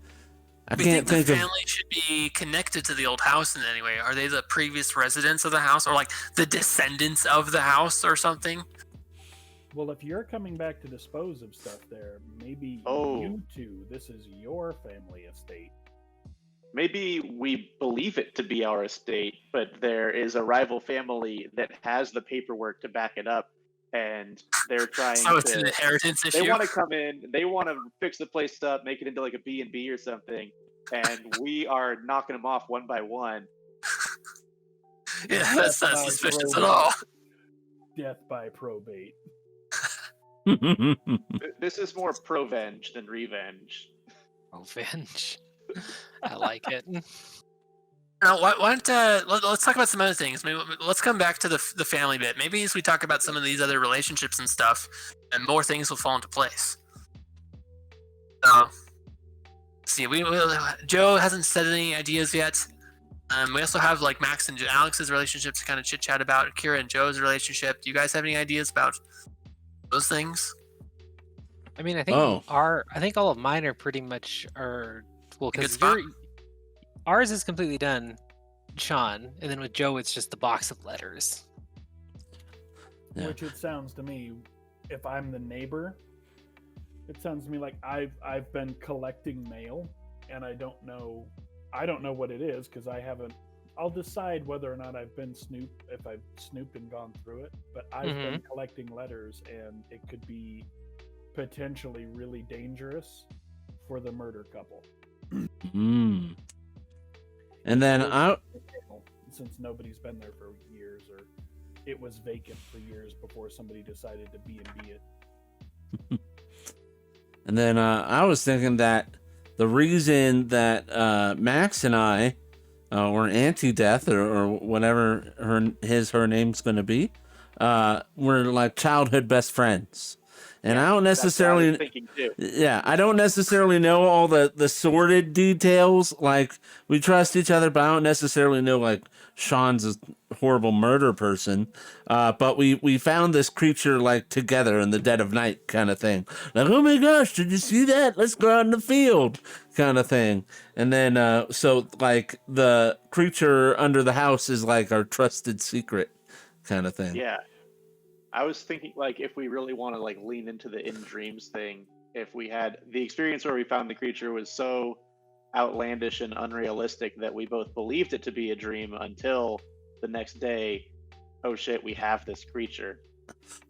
I
We
can't
think
think
the
of.
family should be connected to the old house in any way. Are they the previous residents of the house, or like the descendants of the house, or something?
Well, if you're coming back to dispose of stuff there, maybe
Oh.
you two, this is your family estate.
Maybe we believe it to be our estate, but there is a rival family that has the paperwork to back it up, and they're trying
So it's an
to.
inheritance
They
issue.
want to come in. They want to fix the place up, make it into like a B&B or something, and we are knocking them off one by one.
Yeah, that's not
Death by
suspicious at
probate.
all.
Death by probate.
This is more provenge than revenge.
Revenge. I like it.
Now, let's talk about some other things. Maybe, let's come back to the family bit. Maybe as we talk about some of these other relationships and stuff, and more things will fall into place. See, Joe hasn't said any ideas yet. We also have like Max and Alex's relationship to kind of chit chat about. Kira and Joe's relationship. Do you guys have any ideas about those things?
I mean, I think I think all of mine are pretty much well,
A good
because
spot?
ours is completely done, Sean, and then with Joe, it's just the box of letters.
Yeah.
Which it sounds to me, if I'm the neighbor, it sounds to me like I've been collecting mail, and I don't know what it is because I haven't. I'll decide whether or not I've snooped and gone through it. But I've been collecting letters, and it could be potentially really dangerous for the murder couple.
Mm. And then
since nobody's been there for years, or it was vacant for years before somebody decided to B&B it.
And then I was thinking that the reason that Max and I, or Auntie Death, or whatever her name's going to be, we're like childhood best friends. And I don't necessarily,
That's what I was thinking too.
yeah, I don't necessarily know all the sordid details. Like, we trust each other, but I don't necessarily know like Sean's a horrible murder person. But we found this creature like together in the dead of night kind of thing. Like, oh my gosh, did you see that? Let's go out in the field kind of thing. And then so like the creature under the house is like our trusted secret kind of thing.
Yeah. I was thinking, like, if we really want to like lean into the in dreams thing, if we had the experience where we found the creature was so outlandish and unrealistic that we both believed it to be a dream until the next day, oh shit, we have this creature.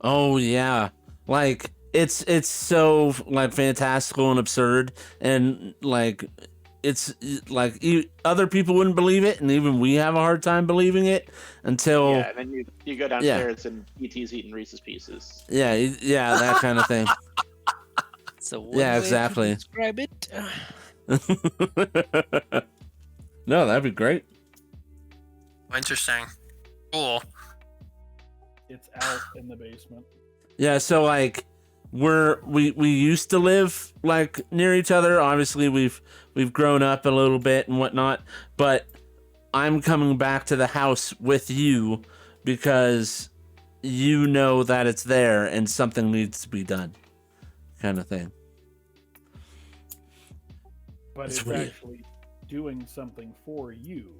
Oh yeah, like it's so like fantastical and absurd, and like it's like other people wouldn't believe it, and even we have a hard time believing it until
Yeah, and then you go downstairs and E.T.'s eating Reese's Pieces.
yeah that kind of thing.
So
Yeah, exactly.
Describe it.
No, that'd be great.
Interesting. Cool.
It's out in the basement.
Yeah, so like we used to live like near each other. Obviously we've grown up a little bit and whatnot, but I'm coming back to the house with you because you know that it's there and something needs to be done, kind of thing.
But
It's
it's
weird.
actually doing something for you.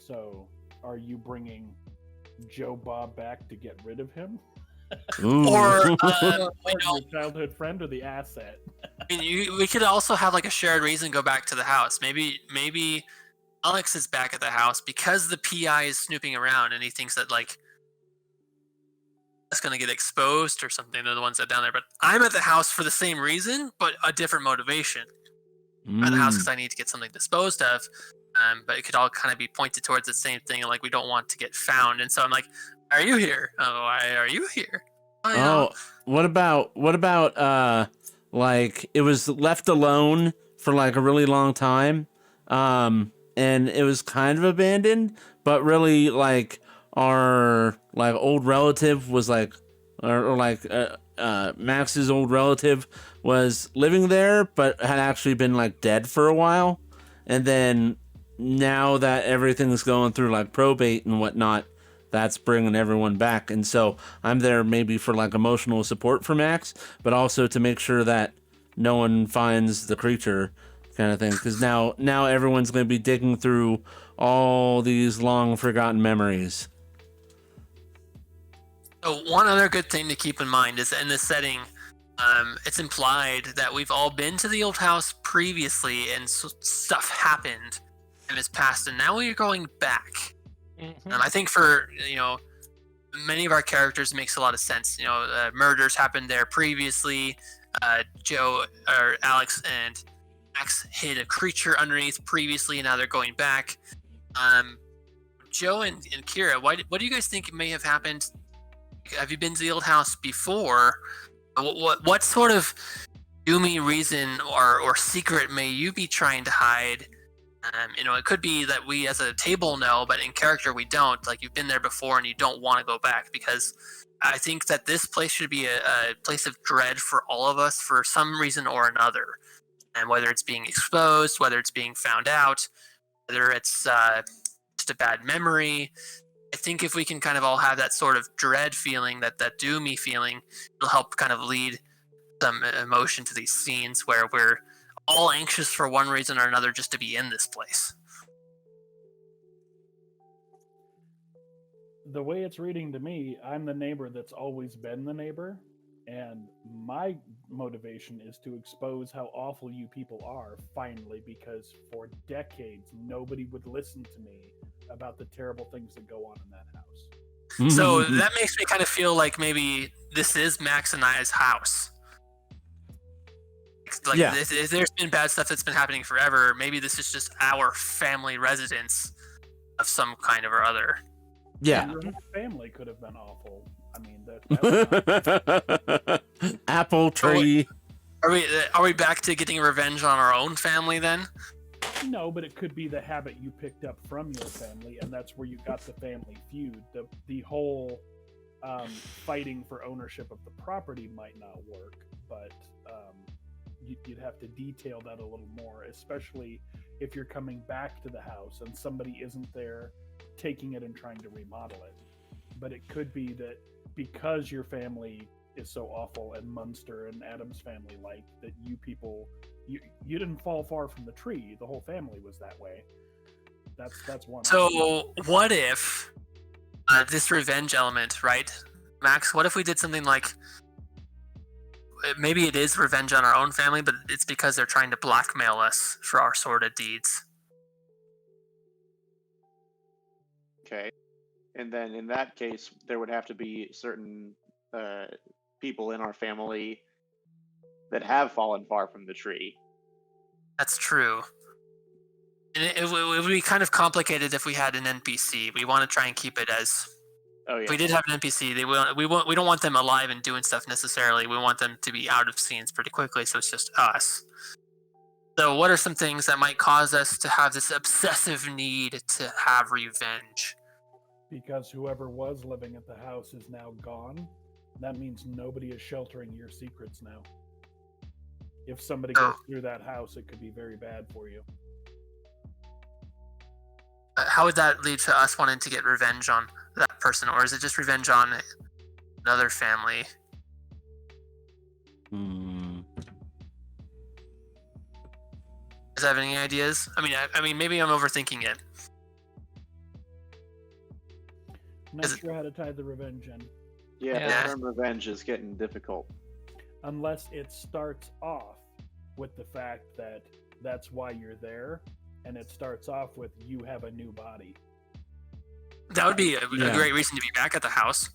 So, are you bringing Joe Bob back to get rid of him?
Ooh.
Or
Or
we
your
don't.
childhood friend or the asset?
I mean, we could also have like a shared reason go back to the house. Maybe Alex is back at the house because the PI is snooping around and he thinks that like it's gonna get exposed or something. They're the ones that are down there. But I'm at the house for the same reason, but a different motivation. I'm at the house because I need to get something disposed of. But it could all kind of be pointed towards the same thing. Like we don't want to get found, and so I'm like, "Are you here? Oh, why are you here?"
Oh, what about like it was left alone for like a really long time, and it was kind of abandoned, but really like our like old relative was like, or like Max's old relative was living there, but had actually been like dead for a while, and then now that everything's going through like probate and whatnot, that's bringing everyone back. And so I'm there maybe for like emotional support for Max, but also to make sure that no one finds the creature, kind of thing, because now everyone's going to be digging through all these long forgotten memories.
Oh, one other good thing to keep in mind is that in this setting, it's implied that we've all been to the old house previously and stuff happened in its past, and now we're going back. I think for, many of our characters, it makes a lot of sense. Murders happened there previously. Joe or Alex and Max hid a creature underneath previously, and now they're going back. Joe and Kira, what do you guys think may have happened? Have you been to the old house before? What sort of doomy reason or secret may you be trying to hide? It could be that we as a table know, but in character we don't. Like, you've been there before and you don't want to go back, because I think that this place should be a place of dread for all of us for some reason or another. And whether it's being exposed, whether it's being found out, whether it's just a bad memory, I think if we can kind of all have that sort of dread feeling, that doomy feeling, it'll help kind of lead some emotion to these scenes where we're all anxious for one reason or another just to be in this place.
The way it's reading to me, I'm the neighbor that's always been the neighbor, and my motivation is to expose how awful you people are, finally, because for decades nobody would listen to me about the terrible things that go on in that house.
So that makes me kind of feel like maybe this is Max and I's house. Like,
Yeah.
if there's been bad stuff that's been happening forever, maybe this is just our family residence of some kind or other.
Yeah.
Your whole family could have been awful. I mean, that
Apple tree.
Are we back to getting revenge on our own family then?
no, but it could be the habit you picked up from your family, and that's where you got the family feud. The whole fighting for ownership of the property might not work, but you'd have to detail that a little more, especially if you're coming back to the house and somebody isn't there taking it and trying to remodel it. But it could be that because your family is so awful, and Munster and Adam's family like that, you people you didn't fall far from the tree. The whole family was that way. That's one.
So what if this revenge element, right, Max? What if we did something like, maybe it is revenge on our own family, but it's because they're trying to blackmail us for our sordid deeds.
Okay. And then in that case, there would have to be certain people in our family that have fallen far from the tree.
That's true. And it would be kind of complicated if we had an NPC. We want to try and keep it as...
Oh yeah.
If we did have an NPC, we don't want them alive and doing stuff necessarily. We want them to be out of scenes pretty quickly, so it's just us. So what are some things that might cause us to have this obsessive need to have revenge?
Because whoever was living at the house is now gone. That means nobody is sheltering your secrets now. If somebody goes through that house, it could be very bad for you.
How would that lead to us wanting to get revenge on that person, or is it just revenge on another family? Does have any ideas? I mean, maybe I'm overthinking it.
Not sure how to tie the revenge in.
Yeah,
Yeah.
the term revenge is getting difficult.
Unless it starts off with the fact that that's why you're there, and it starts off with you have a new body.
That would be a great reason to be back at the house.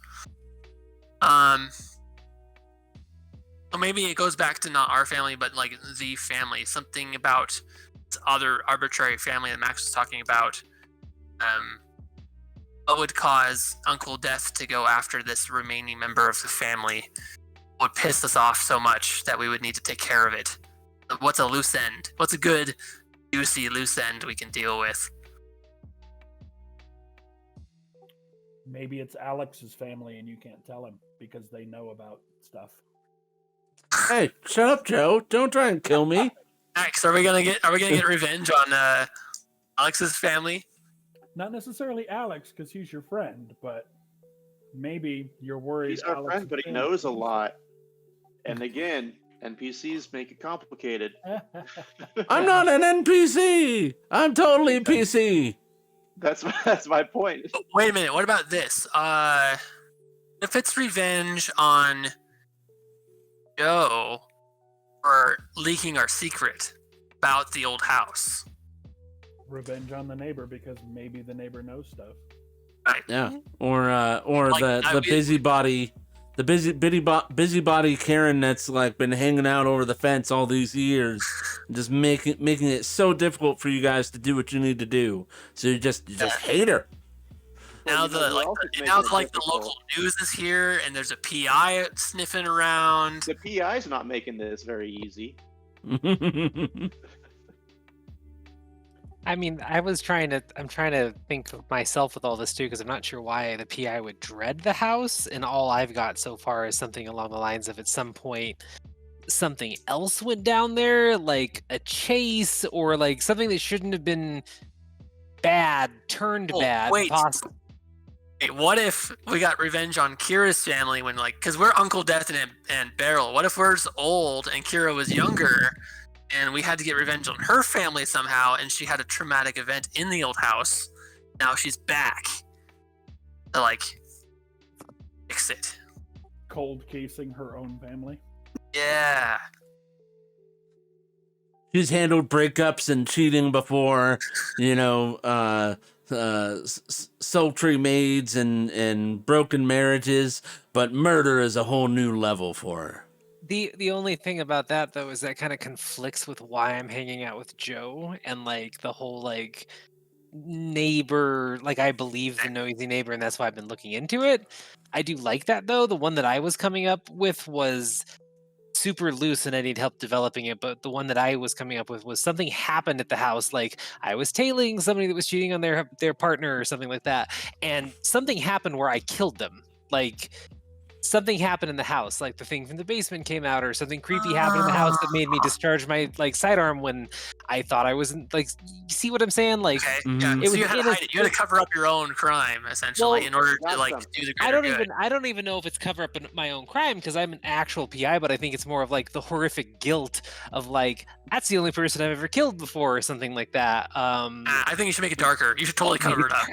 So maybe it goes back to not our family, but like the family. Something about this other arbitrary family that Max was talking about. What would cause Uncle Death to go after this remaining member of the family? Would piss us off so much that we would need to take care of it. What's a loose end? What's a good, juicy loose end we can deal with?
Maybe it's Alex's family and you can't tell him because they know about stuff.
Hey, shut up, Joe. Don't try and kill me.
Max, are we gonna get revenge on Alex's family?
Not necessarily Alex, because he's your friend, but maybe you're worried.
He's our
Alex
friend,
is
but he
dead.
knows a lot. And again, NPCs make it complicated.
I'm not an NPC. I'm totally PC.
That's my point.
But wait a minute. What about this? If it's revenge on Joe for leaking our secret about the old house.
Revenge on the neighbor because maybe the neighbor knows stuff.
Right.
Yeah, or
Like,
the busybody Karen that's like been hanging out over the fence all these years, just making it so difficult for you guys to do what you need to do. So you just hate her.
Now
Well,
the local news is here, and there's a PI sniffing around.
The PI's not making this very easy.
I mean, I'm trying to think of myself with all this too, because I'm not sure why the PI would dread the house, and all I've got so far is something along the lines of at some point something else went down there, like a chase or like something that shouldn't have been bad turned bad.
Wait, what if we got revenge on Kira's family when because we're Uncle Death and Beryl. What if we're old and Kira was younger? And we had to get revenge on her family somehow, and she had a traumatic event in the old house. Now she's back to fix it.
Cold casing her own family.
Yeah.
She's handled breakups and cheating before, sultry maids and broken marriages, but murder is a whole new level for her.
The only thing about that though is that kind of conflicts with why I'm hanging out with Joe and the whole neighbor, I believe the noisy neighbor, and that's why I've been looking into it. I do like that though. The one that I was coming up with was super loose and I need help developing it, but the one that I was coming up with was something happened at the house, I was tailing somebody that was cheating on their partner or something like that, and something happened where I killed them. Something happened in the house, the thing from the basement came out, or something creepy happened in the house that made me discharge my sidearm when I thought I wasn't. You see what I'm saying?
Okay. Yeah.
It
So
was
you had to hide it. You had to cover up your own crime essentially in order to do the greater good.
I don't even know if it's cover up my own crime because I'm an actual PI, but I think it's more of the horrific guilt of that's the only person I've ever killed before or something like that.
I think you should make it darker. You should totally cover it up.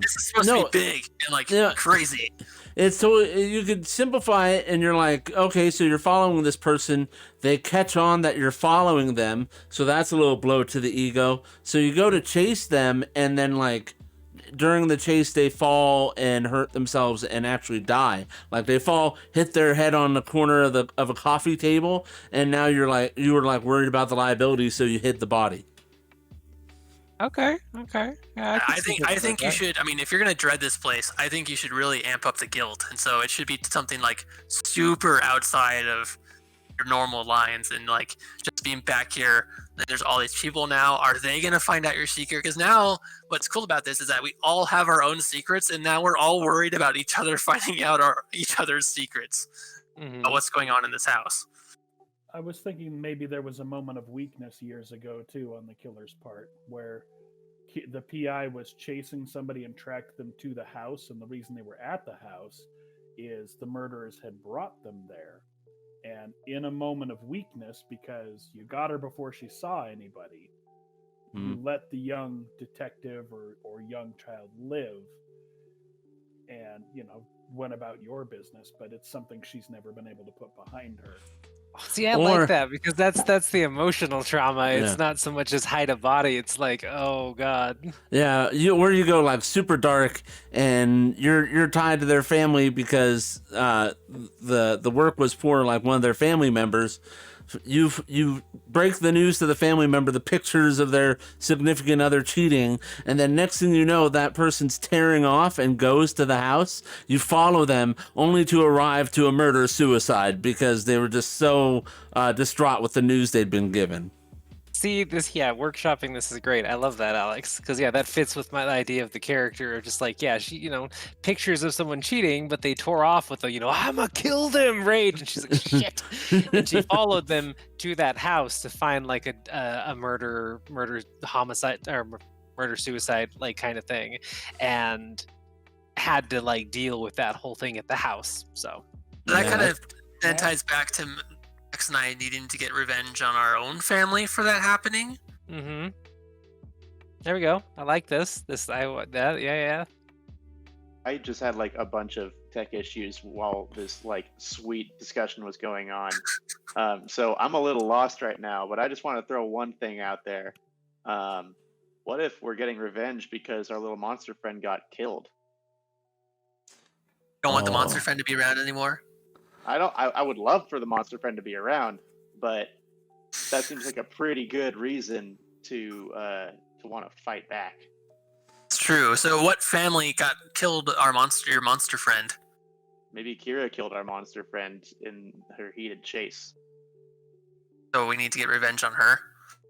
This is supposed to be big and crazy.
It's so you could simplify it, and you're okay, so you're following this person. They catch on that you're following them, so that's a little blow to the ego. So you go to chase them, and then during the chase, they fall and hurt themselves and actually die. They fall, hit their head on the corner of a coffee table, and now you were worried about the liability, so you hit the body.
Okay. Yeah,
I think you should. I mean, if you're gonna dread this place, I think you should really amp up the guilt, and so it should be something super outside of your normal lines, and just being back here. There's all these people now. Are they gonna find out your secret? Because now, what's cool about this is that we all have our own secrets, and now we're all worried about each other finding out each other's secrets about what's going on in this house.
I was thinking maybe there was a moment of weakness years ago too on the killer's part, where the PI was chasing somebody and tracked them to the house, and the reason they were at the house is the murderers had brought them there. And in a moment of weakness, because you got her before she saw anybody, you let the young detective or young child live and, went about your business, but it's something she's never been able to put behind her.
See, I like that because that's the emotional trauma. It's not so much as hide a body. It's oh god. Yeah,
you go super dark, and you're tied to their family because the work was for one of their family members. You break the news to the family member, the pictures of their significant other cheating, and then next thing you know, that person's tearing off and goes to the house. You follow them only to arrive to a murder-suicide because they were just so distraught with the news they'd been given.
See this, yeah, workshopping this is great. I love that, Alex, because yeah, that fits with my idea of the character of just like, yeah, she, pictures of someone cheating, but they tore off with a, I'ma kill them rage, and she's like, shit, and she followed them to that house to find like a murder homicide or murder suicide like kind of thing, and had to like deal with that whole thing at the house. So
That
Yeah,
kind
that-
of then ties back to Max and I needing to get revenge on our own family for that happening.
there we go. I like this. Yeah.
I just had like a bunch of tech issues while this like sweet discussion was going on. So I'm a little lost right now, but I just want to throw one thing out there. What if we're getting revenge because our little monster friend got killed?
Don't want the monster
Oh.
friend to be around anymore.
I would love for the monster friend to be around, but that seems like a pretty good reason to want to fight back.
It's true. So what family got killed your monster friend?
Maybe Kira killed our monster friend in her heated chase
So we need to get revenge on her.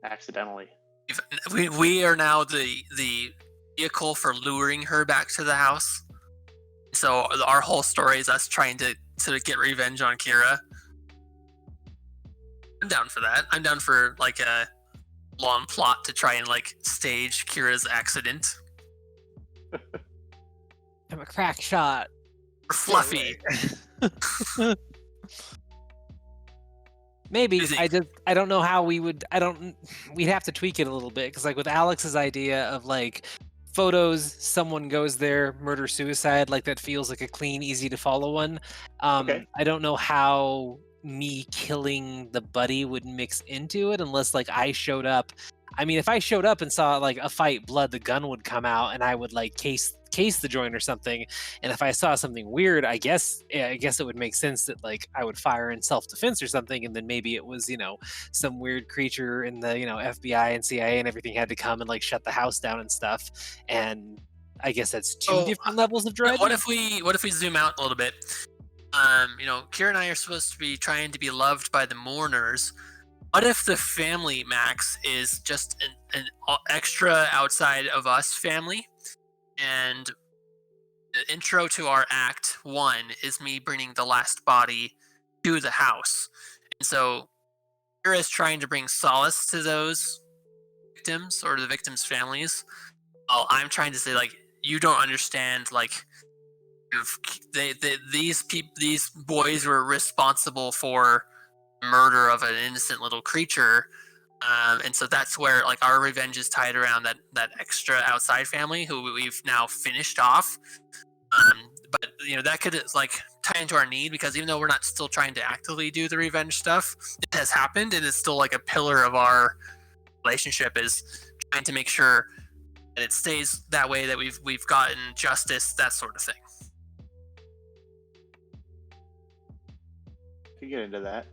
accidentally.
We are now the vehicle for luring her back to the house. So our whole story is us trying to get revenge on Kira. I'm down for that. I'm down for like a long plot to try and like stage Kira's accident.
I'm a crack shot.
Or Fluffy.
Maybe.
What do you
I don't know how we would. We'd have to tweak it a little bit because like with Alex's idea of like photos, someone goes there, murder suicide, like that feels like a clean, easy to follow one.
Okay.
I don't know how me killing the buddy would mix into it unless like I showed up. I mean, if I showed up and saw like a fight, blood, the gun would come out, and I would like case the joint or something. And if I saw something weird, I guess it would make sense that like I would fire in self-defense or something, and then maybe it was some weird creature in the FBI and CIA and everything had to come and like shut the house down and stuff. And I guess that's two
Oh,
different levels of dread.
What if we zoom out a little bit? Kira and I are supposed to be trying to be loved by the mourners. What if the family, Max, is just an extra outside of us family? And the intro to our act 1 is me bringing the last body to the house. And so Kira is trying to bring solace to those victims or the victims' families. While I'm trying to say, like, you don't understand, like, these boys were responsible for murder of an innocent little creature, and so that's where like our revenge is tied around that extra outside family who we've now finished off. But that could like tie into our need, because even though we're not still trying to actively do the revenge stuff, it has happened, and it's still like a pillar of our relationship, is trying to make sure that it stays that way, that we've gotten justice, that sort of thing.
Could get into that.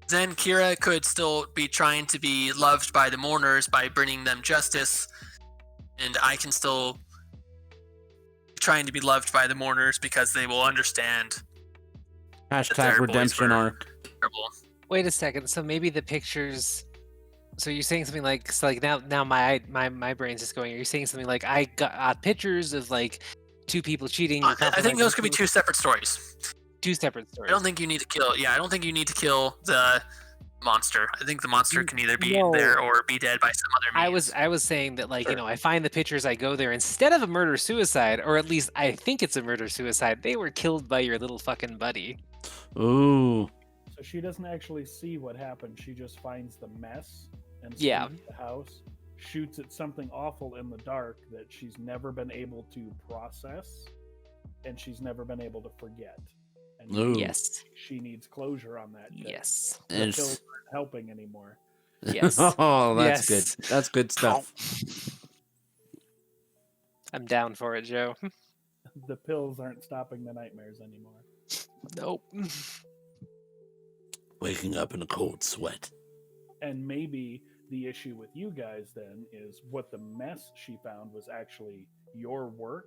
Then Kira could still be trying to be loved by the mourners by bringing them justice, and I can still be trying to be loved by the mourners because they will understand.
Hashtag
their boys
redemption
were
arc.
terrible.
Wait a second. So maybe the pictures. So you're saying something like, so like now my brain's just going. Are you saying something like I got pictures of like two people cheating?
I think those could be two separate stories.
Two separate stories.
I don't think you need to kill. Yeah, I don't think you need to kill the monster. I think the monster can either be
No.
there or be dead by some other means.
I was saying that like
Sure.
I find the pictures, I go there, instead of a murder suicide, or at least I think it's a murder suicide. They were killed by your little fucking buddy.
Ooh.
So she doesn't actually see what happened. She just finds the mess and
Yeah.
sweeps the house, shoots at something awful in the dark that she's never been able to process, and she's never been able to forget. And
Ooh.
Yes.
she needs closure on that. shit.
Yes.
The
And
pills aren't helping anymore.
Yes.
Oh, that's
Yes.
good. That's good stuff.
I'm down for it, Joe.
The pills aren't stopping the nightmares anymore.
Nope.
Waking up in a cold sweat.
And maybe the issue with you guys then is what the mess she found was actually your work,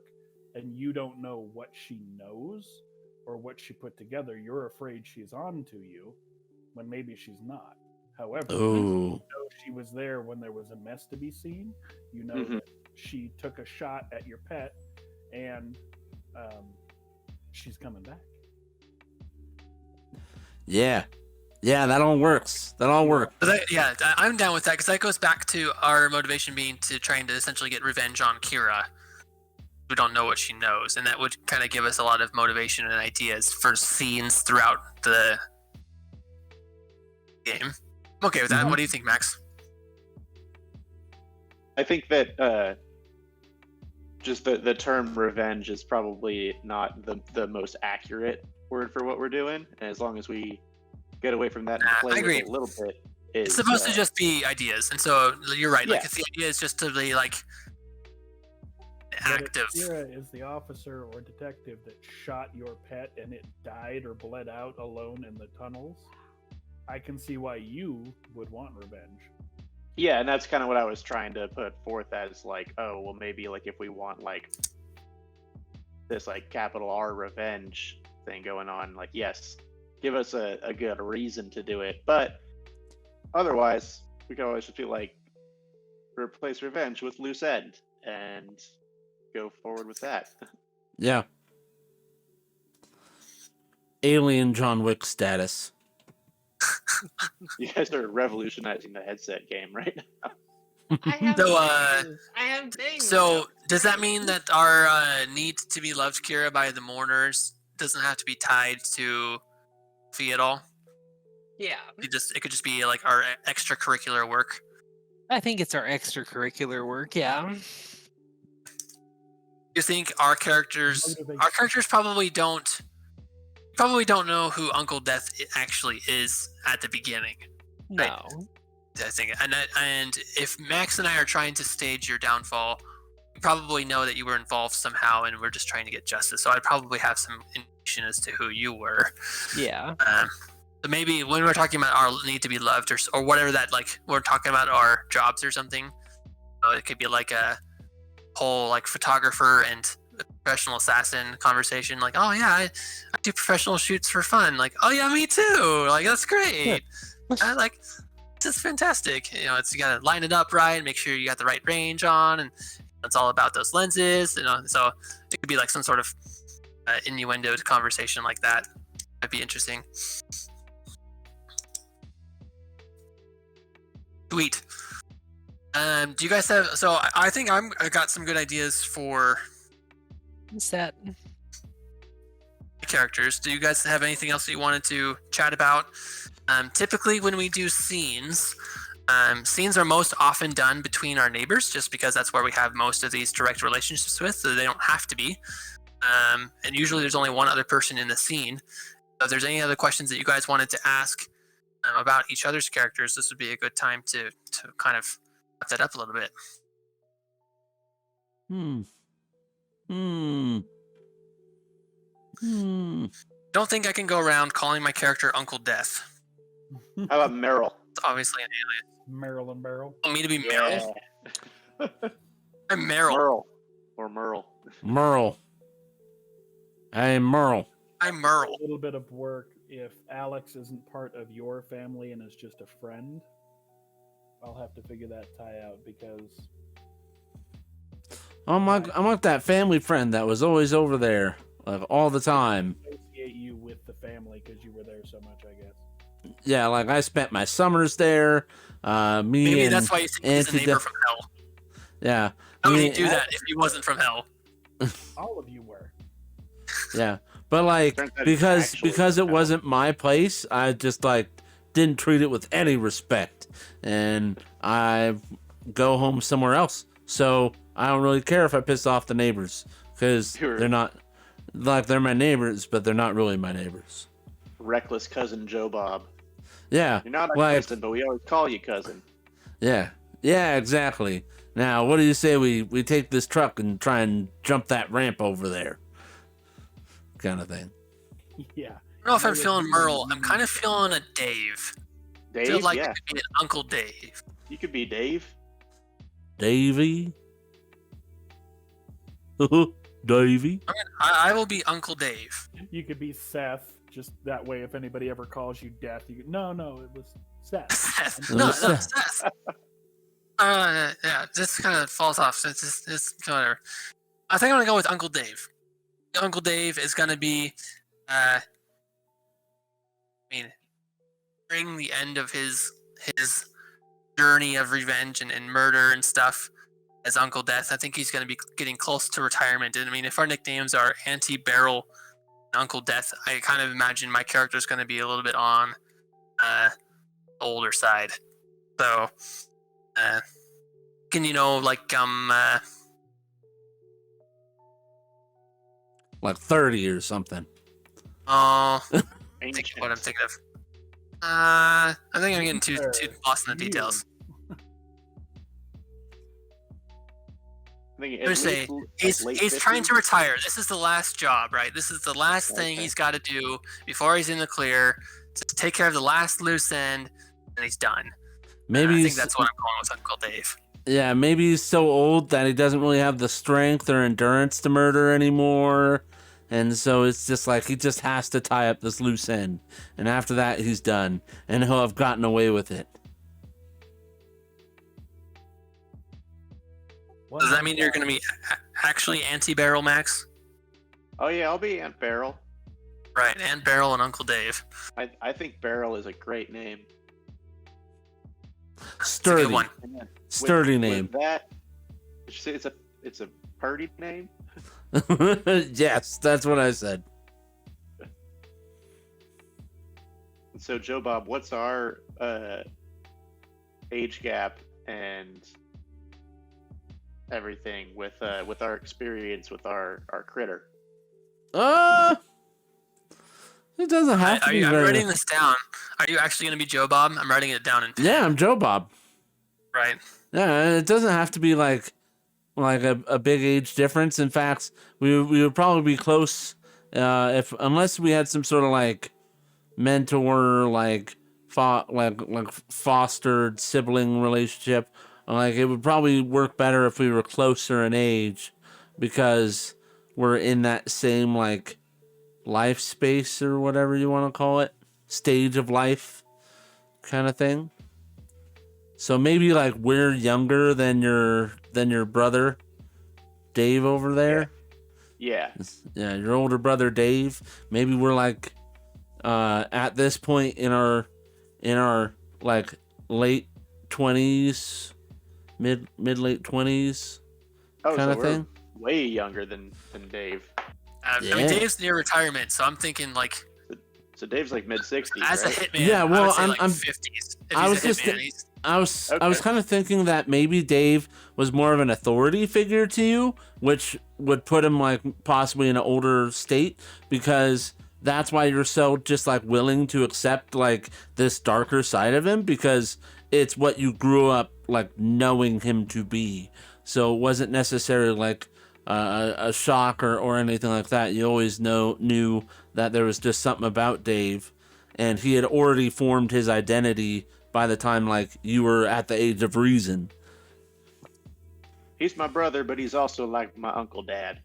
and you don't know what she knows or what she put together. You're afraid she's on to you when maybe she's not. However,
Ooh.
know she was there when there was a mess to be seen. You know
Mhm.
that she took a shot at your pet, and she's coming back.
Yeah. Yeah, that all works. That all works.
But I'm down with that because that goes back to our motivation being to trying to essentially get revenge on Kira. We don't know what she knows, and that would kind of give us a lot of motivation and ideas for scenes throughout the game. I'm okay with that.
Mhm.
What do you think, Max?
I think that just the term revenge is probably not the most accurate word for what we're doing. And as long as we get away from that and
I
play with
agree.
it a little bit,
It's supposed to just be ideas, and so you're right. Like
Yeah.
if the idea is just to be like
But
active.
if Kira is the officer or detective that shot your pet and it died or bled out alone in the tunnels, I can see why you would want revenge.
Yeah, and that's kind of what I was trying to put forth as like, oh, well, maybe like if we want like this like capital R revenge thing going on, like yes, give us a good reason to do it, but otherwise we can always just be like replace revenge with loose end and go forward with that.
Yeah. Alien John Wick status.
You guys are revolutionizing the headset game right now.
I have
So,
things. I have things.
So does that mean that our need to be loved, Kira, by the mourners doesn't have to be tied to fee at all?
Yeah.
It could just be like our extracurricular work.
I think it's our extracurricular work. Yeah.
You think our characters
Motivation.
probably don't know who Uncle Death actually is at the beginning. Right.
No.
I think, and if Max and I are trying to stage your downfall, we probably know that you were involved somehow, and we're just trying to get justice. So I'd probably have some indication as to who you were.
Yeah.
So maybe when we're talking about our need to be loved, or whatever that, like we're talking about our jobs or something, it could be like a whole like photographer and professional assassin conversation. Like, oh yeah, I do professional shoots for fun. Like, oh yeah, me too. Like that's great. I like. This is fantastic. You know, you gotta line it up right, make sure you got the right range on, and it's all about those lenses. You know, so it could be like some sort of innuendo conversation like that. That'd be interesting. Sweet. Do you guys have? So I think I got some good ideas for
Set.
characters. Do you guys have anything else that you wanted to chat about? Typically, when we do scenes, scenes are most often done between our neighbors, just because that's where we have most of these direct relationships with, so they don't have to be. And usually there's only one other person in the scene. So if there's any other questions that you guys wanted to ask about each other's characters, this would be a good time to kind of wrap that up a little bit. Don't think I can go around calling my character Uncle Death.
How about Meryl?
It's obviously an
Maryland Barrel.
alien. Want me to be Meryl? I'm Meryl.
Merle or Merle.
Merle. Hey, Merle.
I'm Merle.
A little bit of work if Alex isn't part of your family and is just a friend. I'll have to figure that tie out because
I'm like that family friend that was always over there, like all the time.
I associate you with the family because you were there so much, I guess.
Yeah, like I spent my summers there.
Maybe
And
that's why you think he's a neighbor from hell.
Yeah.
How would he
me-
do that if he wasn't from hell?
All of you were.
Yeah, but like
Turns out
because
actually
because it
no.
wasn't my place, I just like didn't treat it with any respect, and I go home somewhere else. So I don't really care if I piss off the neighbors because
Sure.
they're not like they're my neighbors, but they're not really my neighbors.
Reckless cousin Joe Bob.
Yeah,
You're not our
like
cousin, but we always call you cousin.
yeah, exactly. Now, what do you say we take this truck and try and jump that ramp over there, kind of thing.
Yeah.
I don't know if I'm feeling Merle. I'm kind of feeling a Dave. I feel
Dave,
like
yeah.
it could be an Uncle Dave.
You could be Dave.
Davy. Davey.
I will be Uncle Dave.
You could be Seth. Just that way, if anybody ever calls you Death, you could, no, it was Seth.
Seth.
No,
No,
Seth.
Seth. Yeah, this kind of falls off. So it's whatever. I think I'm gonna go with Uncle Dave. Uncle Dave is gonna be, I mean, during the end of his journey of revenge and murder and stuff as Uncle Death. I think he's gonna be getting close to retirement. And I mean, if our nicknames are Anti-Barrel and Uncle Death, I kind of imagine my character is gonna be a little bit on the older side. So, can
Like 30 or something.
oh, I think
Ancient.
what I'm thinking of. I think I'm getting too lost in the
You.
details.
I think
I'm gonna say he's trying to retire. This is the last job, right? This is the last thing
Okay.
he's got to do before he's in the clear to take care of the last loose end, and he's done.
Maybe
I think
he's,
that's what I'm going with Uncle Dave.
yeah, maybe he's so old that he doesn't really have the strength or endurance to murder anymore. And so it's just like he just has to tie up this loose end. And after that, he's done. And he'll have gotten away with it.
Does that mean you're going to be actually Anti-Barrel, Max?
Oh yeah, I'll be Aunt Barrel.
Right, Barrel and Uncle Dave.
I think Barrel is a great name.
It's a
Sturdy.
good one.
And then
Sturdy
with
name.
that, did you say it's a party name?
Yes, that's what I said.
So Joe Bob, what's our age gap and everything with our experience with our critter?
It doesn't have to be
I'm
very...
writing this down. Are you actually going to be Joe Bob? I'm writing it down in pen.
Yeah, I'm Joe Bob.
Right.
Yeah, it doesn't have to be like a big age difference. In fact, we would probably be close unless we had some sort of like mentor, like fostered sibling relationship. Like it would probably work better if we were closer in age, because we're in that same like life space or whatever you want to call it, stage of life kind of thing. So maybe like we're younger than your brother Dave over there.
Yeah.
Yeah, your older brother Dave. Maybe we're like at this point in our like late 20s, mid late 20s
Oh,
kind
so
of
we're
thing.
way younger than Dave.
I
Yeah.
mean, Dave's near retirement, so I'm thinking like
So Dave's like mid 60s,
as
right?
a hitman.
Yeah,
I
well,
would say
I'm
50s. If
I
he's
was
a
just
hitman, he's
I was
Okay.
kind of thinking that maybe Dave was more of an authority figure to you, which would put him like possibly in an older state, because that's why you're so just like willing to accept like this darker side of him, because it's what you grew up like knowing him to be. So it wasn't necessarily like a shock or anything like that. You always knew that there was just something about Dave, and he had already formed his identity by the time like you were at the age of reason.
He's my brother, but he's also like my uncle dad.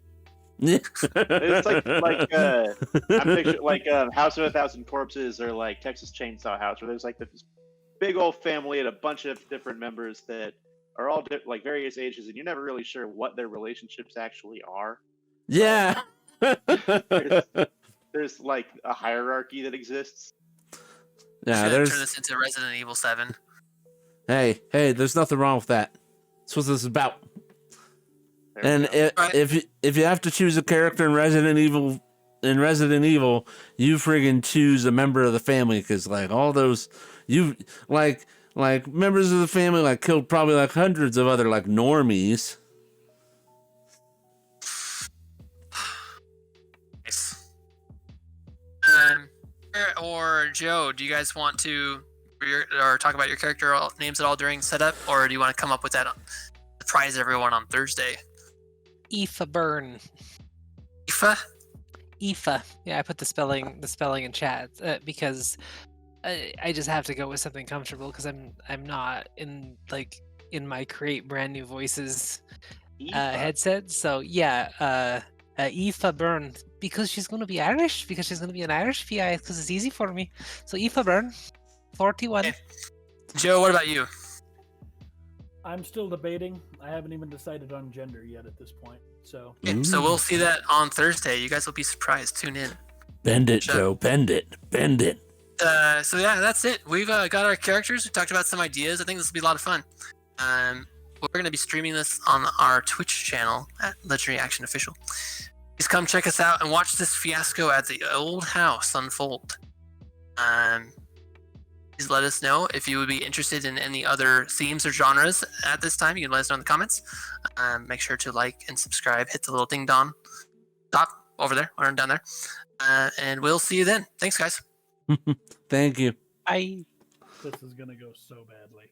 It's
It's like I'm picturing like House of a Thousand Corpses or like Texas Chainsaw House, where there's like this big old family and a bunch of different members that are all like various ages, and you're never really sure what their relationships actually are.
yeah.
There's like a hierarchy that exists.
Yeah,
turn
there's
this into Resident Evil 7.
hey, there's nothing wrong with that. That's what this is about.
There we
And
go.
Right.
if you have to choose a character in Resident Evil, you friggin' choose a member of the family, because like all those you like members of the family like killed probably like hundreds of other like normies.
Nice. Or Joe, do you guys want to or talk about your character names at all during setup, or do you want to come up with that surprise everyone on Thursday?
Aoife Byrne.
Aoife?
Aoife. Yeah, I put the spelling in chat because I just have to go with something comfortable, because I'm not in my create brand new voices
Aoife.
headset. So yeah, Aoife Byrne, because she's going to be Irish, because she's going to be an Irish PI, because it's easy for me. So Aoife Byrne, 41.
Okay. Joe, what about you?
I'm still debating. I haven't even decided on gender yet at this point. So
Okay, so we'll see that on Thursday. You guys will be surprised. Tune in.
Bend it,
Sure.
Joe. Bend it. Bend it.
So yeah, that's it. We've got our characters. We talked about some ideas. I think this will be a lot of fun. We're going to be streaming this on our Twitch channel at Legendary Action Official. Please come check us out and watch this fiasco at the old house unfold. Please let us know if you would be interested in any other themes or genres at this time. You can let us know in the comments. Make sure to like and subscribe. Hit the little ding dong top over there or down there. And we'll see you then. Thanks, guys.
Thank you.
Bye.
this is gonna go so badly.